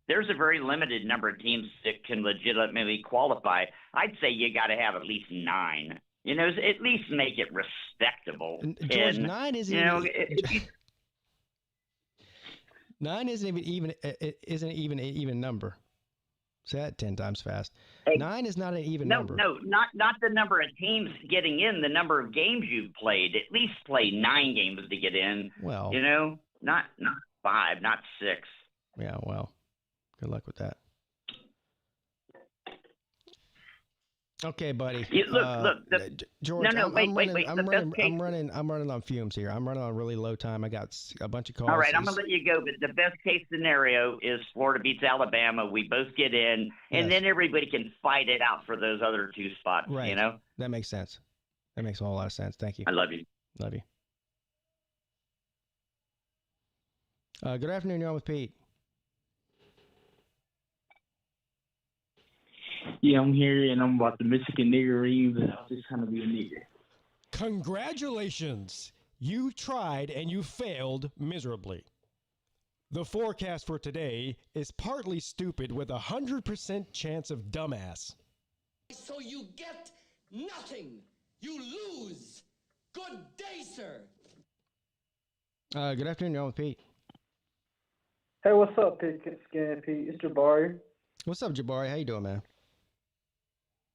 There's a very limited number of teams that can legitimately qualify. I'd say you got to have at least 9. You know, at least make it respectable. George, 9 isn't. You know, 9 isn't even an even number. Say that 10 times fast. 9 is not an even number. No, not the number of teams getting in. The number of games you've played. At least play 9 games to get in. Well, you know, not 5, not 6. Yeah, well, good luck with that. Okay, buddy. Look, George. Wait. I'm running on fumes here. I'm running on really low time. I got a bunch of calls. All right, I'm gonna let you go. But the best case scenario is Florida beats Alabama. We both get in, and then everybody can fight it out for those other 2 spots. Right. You know. That makes sense. That makes a whole lot of sense. Thank you. I love you. Love you. Good afternoon. You're on with Pete. Yeah, I'm here, and I'm about the Michigan niggery, but I'll just kind of be a nigger. Congratulations! You tried and you failed miserably. The forecast for today is partly stupid with 100% chance of dumbass. So you get nothing. You lose. Good day, sir. Good afternoon, you're on with Pete. Hey, what's up, Pete? Pete? It's Jabari. What's up, Jabari? How you doing, man?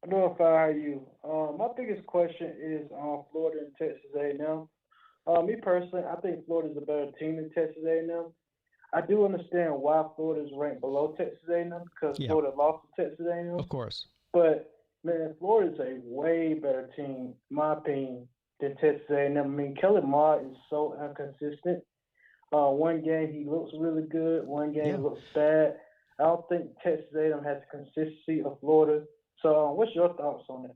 I'm doing fine. How are you? My biggest question is on Florida and Texas A&M. Me personally, I think Florida's a better team than Texas A&M. I do understand why Florida is ranked below Texas A&M because Florida lost to Texas A&M. Of course. But man, Florida's a way better team, in my opinion, than Texas A&M. I mean, Kellen Moore is so inconsistent. One game he looks really good, one game he looks bad. I don't think Texas A&M has the consistency of Florida. So, what's your thoughts on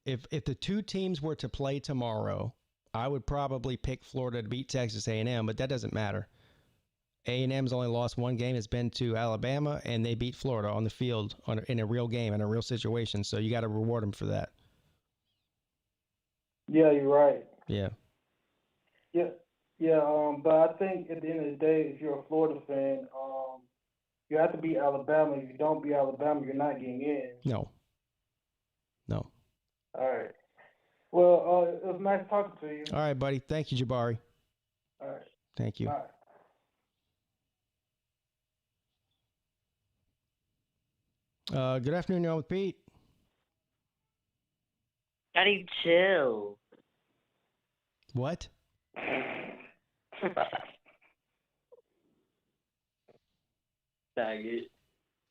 it? If the 2 teams were to play tomorrow, I would probably pick Florida to beat Texas A&M, but that doesn't matter. A&M's only lost 1 game. It's been to Alabama, and they beat Florida on the field in a real game, in a real situation. So you got to reward them for that. Yeah, you're right. Yeah. But I think at the end of the day, if you're a Florida fan, you have to beat Alabama. If you don't beat Alabama, you're not getting in. No. All right. Well, it was nice talking to you. All right, buddy. Thank you, Jabari. All right. Thank you. All right. Good afternoon, you're on with Pete. Daddy, chill. What? Dang it.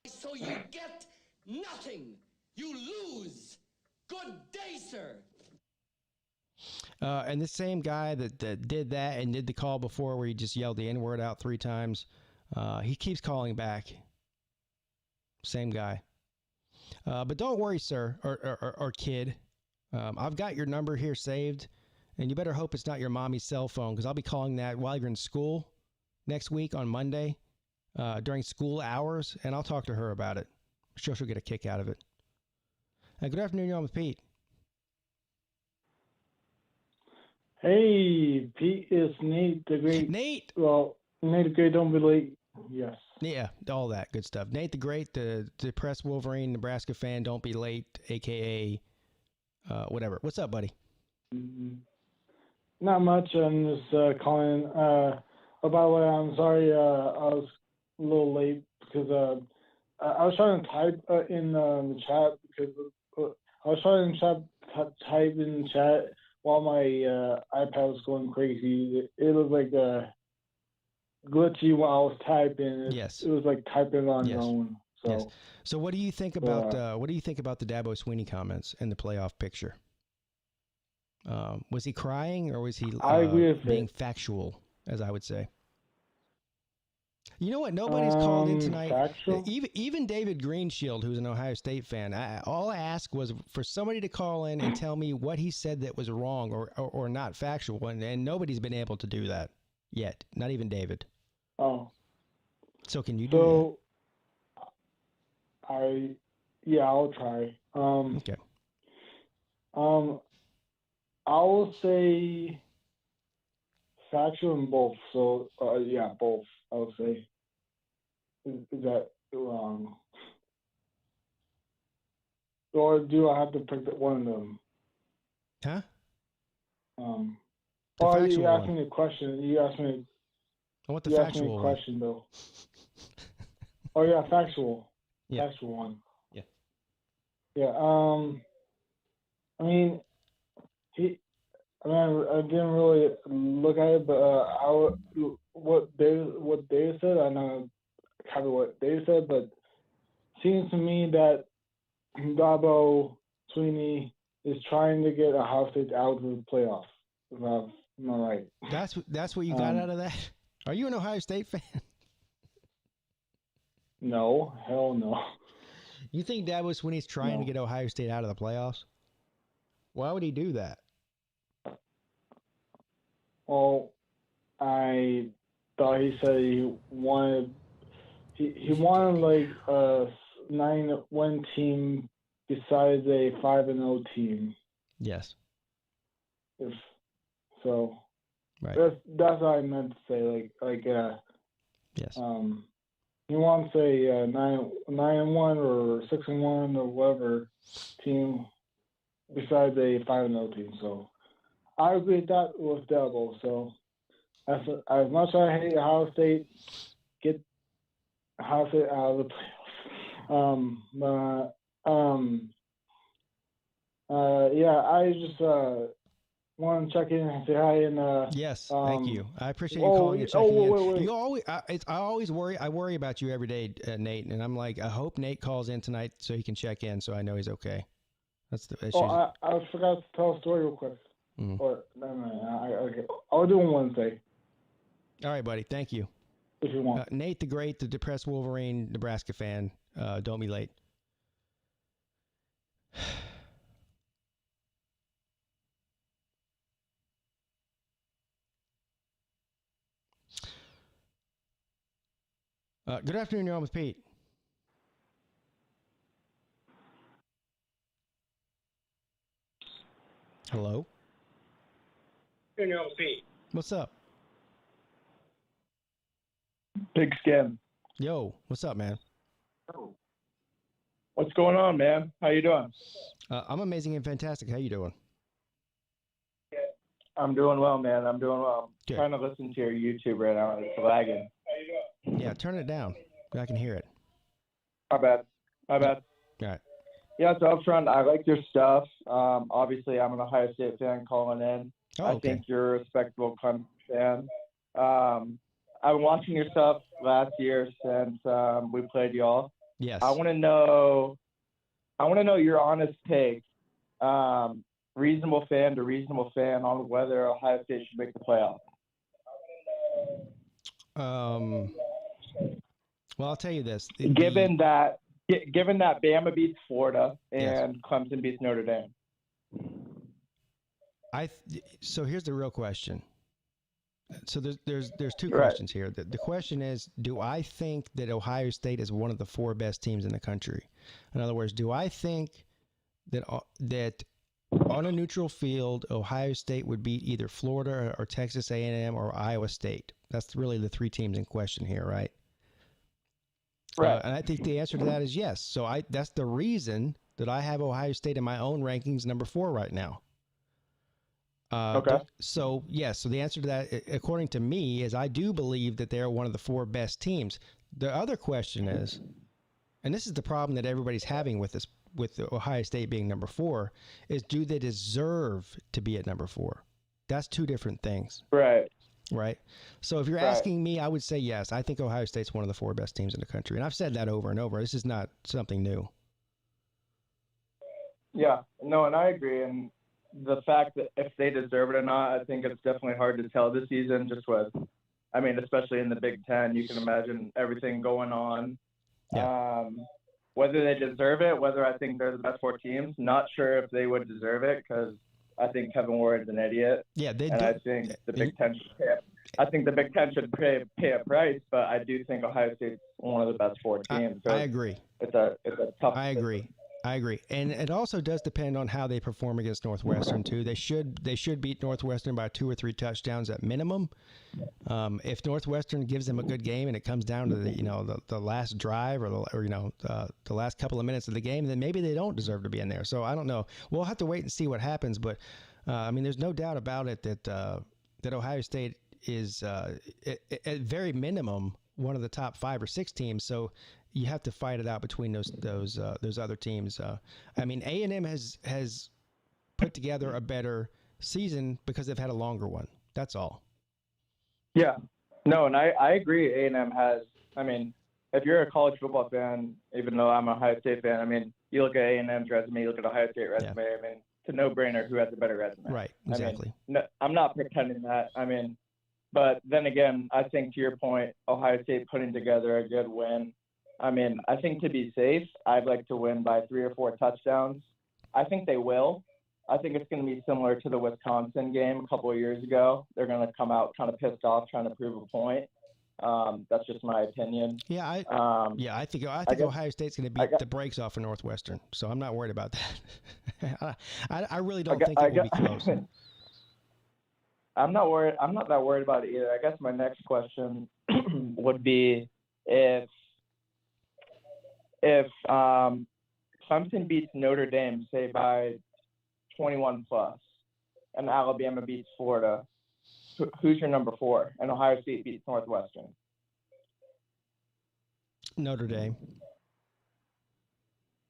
So you get nothing. You lose. Good day, sir. And this same guy that did that and did the call before where he just yelled the N-word out 3 times, he keeps calling back. Same guy. But don't worry, sir, or kid. I've got your number here saved, and you better hope it's not your mommy's cell phone, because I'll be calling that while you're in school next week on Monday during school hours, and I'll talk to her about it. I'm sure she'll get a kick out of it. Good afternoon, you're on with Pete. Hey, Pete, it's Nate the Great. Nate! Well, Nate the Great, don't be late. Yes. Yeah, all that good stuff. Nate the Great, the depressed Wolverine, Nebraska fan, don't be late, a.k.a. Whatever. What's up, buddy? Not much. I'm just calling. By the way, I'm sorry I was a little late because I was trying to type in the chat because I was trying to type in the chat while my iPad was going crazy. It was like glitchy when I was typing. It was like typing on your own. So, yes. So what do you think about the Dabo Swinney comments in the playoff picture? Was he crying or was he being factual, as I would say? You know what? Nobody's called in tonight. Factual? Even David Greenshield, who's an Ohio State fan, all I asked was for somebody to call in and tell me what he said that was wrong or not factual, and nobody's been able to do that yet. Not even David. Oh. So can you do that? I'll try. Okay. I will say factual in both. So both. I would say. Is that wrong? Or do I have to pick one of them? Huh? You asked me a question. You asked me. I want the you factual asked me a one. question though. Oh yeah, factual. Yeah. Factual one. Yeah. Yeah. I mean, I didn't really look at it, but what they said, I know kind of what they said, but it seems to me that Dabo Swinney is trying to get Ohio State out of the playoffs. If I'm not right. That's what you got out of that? Are you an Ohio State fan? No, hell no. You think Dabo Swinney's trying to get Ohio State out of the playoffs? Why would he do that? Well, I thought he said he wanted like a 9-win team besides a 5-0 team. Yes. If so, right. That's what I meant to say. yes. You want to say 9-1 or 6-1 or whatever team besides a 5-0 team. So I agree with that with Dabo. So as much as I hate Ohio State, get Ohio State out of the playoffs. I just want to check in and say hi. And yes, thank you. I appreciate you calling and checking in. Wait. You always, I always worry. I worry about you every day, Nate, and I'm like, I hope Nate calls in tonight so he can check in, so I know he's okay. That's the issue. I forgot to tell a story real quick. Mm-hmm. Or okay. I'll do it Wednesday. All right, buddy. Thank you. If you want. Nate the Great, the depressed Wolverine, Nebraska fan. Don't be late. Good afternoon, you're on with Pete. Hello? You're on with Pete. What's up? Pigskin. Yo, what's up, man? What's going on, man? How you doing? I'm amazing and fantastic. How you doing? I'm doing well, man. I'm doing well. Good. Trying to listen to your YouTube right now. It's lagging. Yeah, turn it down. I can hear it. My bad. All right. Yeah, so up front, I like your stuff. Obviously, I'm an Ohio State fan calling in. I think you're a respectable Clemson fan. I've been watching your stuff last year since we played y'all. Yes. I want to know your honest take, reasonable fan to reasonable fan, on whether Ohio State should make the playoff. Well, I'll tell you this. Given that Bama beats Florida and Clemson beats Notre Dame. So here's the real question. So there's two questions here. The question is, do I think that Ohio State is one of the 4 best teams in the country? In other words, do I think that on a neutral field, Ohio State would beat either Florida or Texas A&M or Iowa State? That's really the 3 teams in question here, right? Right. And I think the answer to that is yes. So that's the reason that I have Ohio State in my own rankings number 4 right now. Okay. So, yes. So the answer to that, according to me, is I do believe that they're one of the 4 best teams. The other question is, And this is the problem that everybody's having with this, with Ohio State being number 4, is do they deserve to be at number 4? That's two different things. Right. Right. So if you're asking me, I would say yes. I think Ohio State's one of the 4 best teams in the country. And I've said that over and over. This is not something new. Yeah. No, and I agree. And the fact that if they deserve it or not, I think it's definitely hard to tell this season just with, I mean, especially in the Big Ten, you can imagine everything going on. Yeah. Whether they deserve it, whether I think they're the best 4 teams, not sure if they would deserve it because I think Kevin Warren's an idiot. Yeah, they and do. I think the Big Ten should pay. I think the Big Ten should pay a price, but I do think Ohio State's one of the best 4 teams. So I agree. It's a tough. I agree. And it also does depend on how they perform against Northwestern too. They should beat Northwestern by 2 or 3 touchdowns at minimum. If Northwestern gives them a good game and it comes down to the last drive or the last couple of minutes of the game, then maybe they don't deserve to be in there. So I don't know. We'll have to wait and see what happens. But I mean, there's no doubt about it that Ohio State is at very minimum one of the top 5 or 6 teams. So you have to fight it out between those other teams. I mean, A&M has put together a better season because they've had a longer one. That's all. Yeah. No, and I agree. A&M has. I mean, if you're a college football fan, even though I'm a Ohio State fan, I mean, you look at A&M's resume, you look at Ohio State resume. Yeah. I mean, it's a no-brainer who has a better resume. Right. Exactly. I mean, no, I'm not pretending that. I mean, but then again, I think to your point, Ohio State putting together a good win. I mean, I think to be safe, I'd like to win by 3 or 4 touchdowns. I think they will. I think it's going to be similar to the Wisconsin game a couple of years ago. They're going to come out kind of pissed off, trying to prove a point. That's just my opinion. Yeah, I think Ohio State's going to beat the brakes off of Northwestern, so I'm not worried about that. I really don't think it will be close. I'm not worried. I'm not that worried about it either. I guess my next question would be if Clemson beats Notre Dame, say by 21 plus, and Alabama beats Florida, who's your number 4? And Ohio State beats Northwestern. Notre Dame.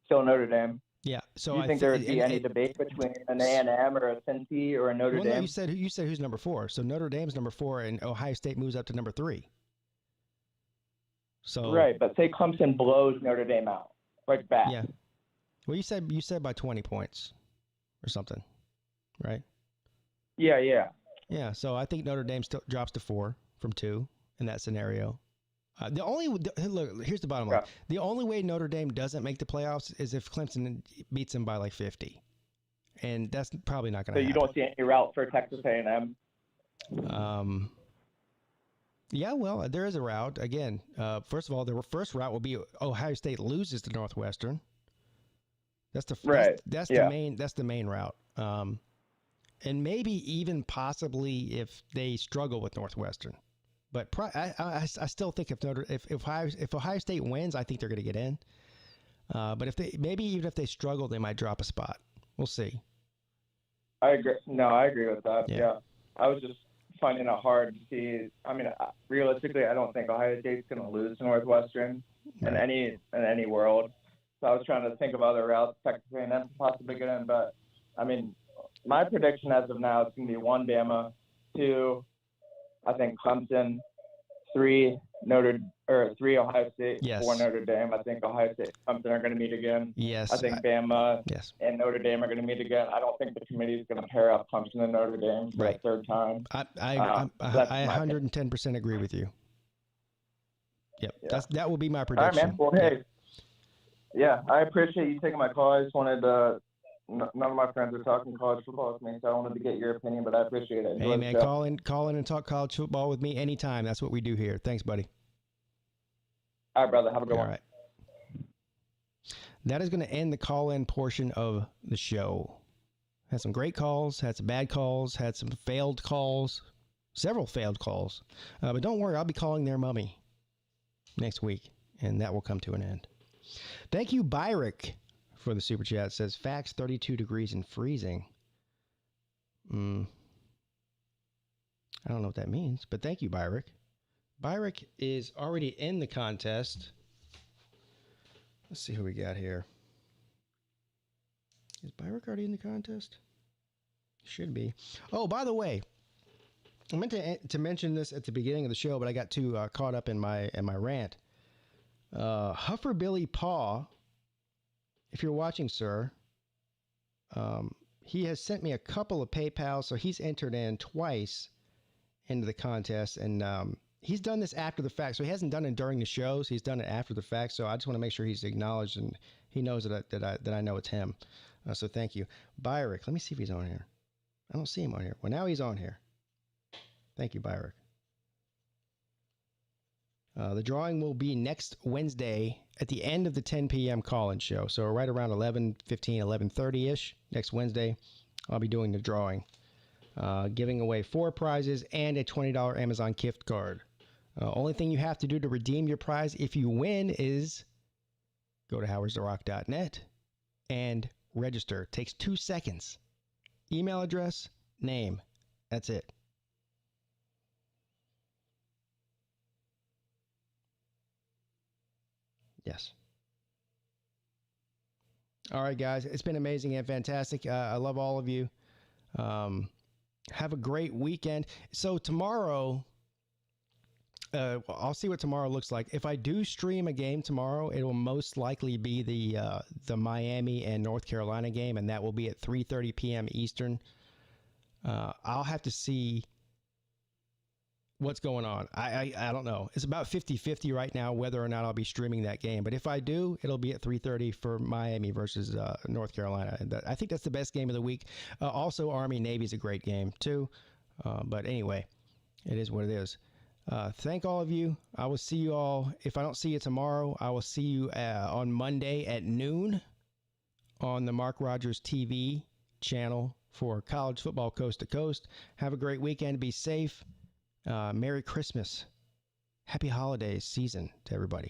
Still Notre Dame. Yeah. So do you think there would be any debate between an A&M or a Cincy or a Notre Dame? No, you said who's number 4. So Notre Dame's number 4, and Ohio State moves up to number 3. So right, but say Clemson blows Notre Dame out, like bad. Yeah. Well, you said by 20 points or something, right? Yeah. Yeah. So I think Notre Dame still drops to 4 from 2 in that scenario. Look, here's the bottom line. The only way Notre Dame doesn't make the playoffs is if Clemson beats them by like 50, and that's probably not going to happen. So you don't see any route for Texas A&M? Yeah, well, there is a route. Again, first of all, the first route will be Ohio State loses to Northwestern. That's the right. That's the main route. And maybe even possibly if they struggle with Northwestern. But I still think if Ohio State wins, I think they're going to get in. But even if they struggle, they might drop a spot. We'll see. I agree. No, I agree with that. Yeah. I was just finding it hard to see. I mean, realistically, I don't think Ohio State's going to lose to Northwestern in any world. So I was trying to think of other routes Texas A&M could possibly get in. But I mean, my prediction as of now is going to be 1 Bama, 2, I think Clemson, 3 Ohio State, yes. 4 Notre Dame. I think Ohio State and Clemson are going to meet again. Yes. I think Bama and Notre Dame are going to meet again. I don't think the committee is going to pair up Clemson and Notre Dame for a third time. I 110% agree with you. Yep. Yeah. That will be my prediction. All right, man. Well, hey. Yeah, I appreciate you taking my call. I just wanted to none of my friends are talking college football with me, so I wanted to get your opinion, but I appreciate it. Hey, man, call in and talk college football with me anytime. That's what we do here. Thanks, buddy. All right, brother. Have a good one. All right. That is going to end the call-in portion of the show. Had some great calls, had some bad calls, had some failed calls, several failed calls. But don't worry, I'll be calling their mummy next week, and that will come to an end. Thank you, Byrick, for the super chat. It says facts 32 degrees and freezing. I don't know what that means, but thank you, Byrick. Byrick is already in the contest. Let's see who we got here. Is Byrick already in the contest? Should be. Oh, by the way, I meant to mention this at the beginning of the show, but I got too caught up in my rant. Huffer Billy Paw, if you're watching, sir, he has sent me a couple of PayPals, so he's entered in twice into the contest, and he's done this after the fact, so he hasn't done it during the shows. He's done it after the fact, so I just want to make sure he's acknowledged and he knows that I know it's him. So thank you, Byrick. Let me see if he's on here. I don't see him on here. Well, now he's on here. Thank you, Byrick. The drawing will be next Wednesday at the end of the 10 p.m. call-in show. So right around 11:15, 11:30-ish next Wednesday, I'll be doing the drawing. Giving away 4 prizes and a $20 Amazon gift card. Only thing you have to do to redeem your prize if you win is go to howardstherock.net and register. It takes 2 seconds. Email address, name. That's it. Yes. All right, guys. It's been amazing and fantastic. I love all of you. Have a great weekend. So tomorrow, I'll see what tomorrow looks like. If I do stream a game tomorrow, it will most likely be the Miami and North Carolina game, and that will be at 3:30 p.m. Eastern. I'll have to see what's going on. I don't know. It's about 50-50 right now whether or not I'll be streaming that game. But if I do, it'll be at 3:30 for Miami versus North Carolina. I think that's the best game of the week. Also, Army-Navy is a great game too. But anyway, it is what it is. Thank all of you. I will see you all. If I don't see you tomorrow, I will see you on Monday at noon on the Mark Rogers TV channel for college football coast to coast. Have a great weekend. Be safe. Merry Christmas. Happy holidays season to everybody.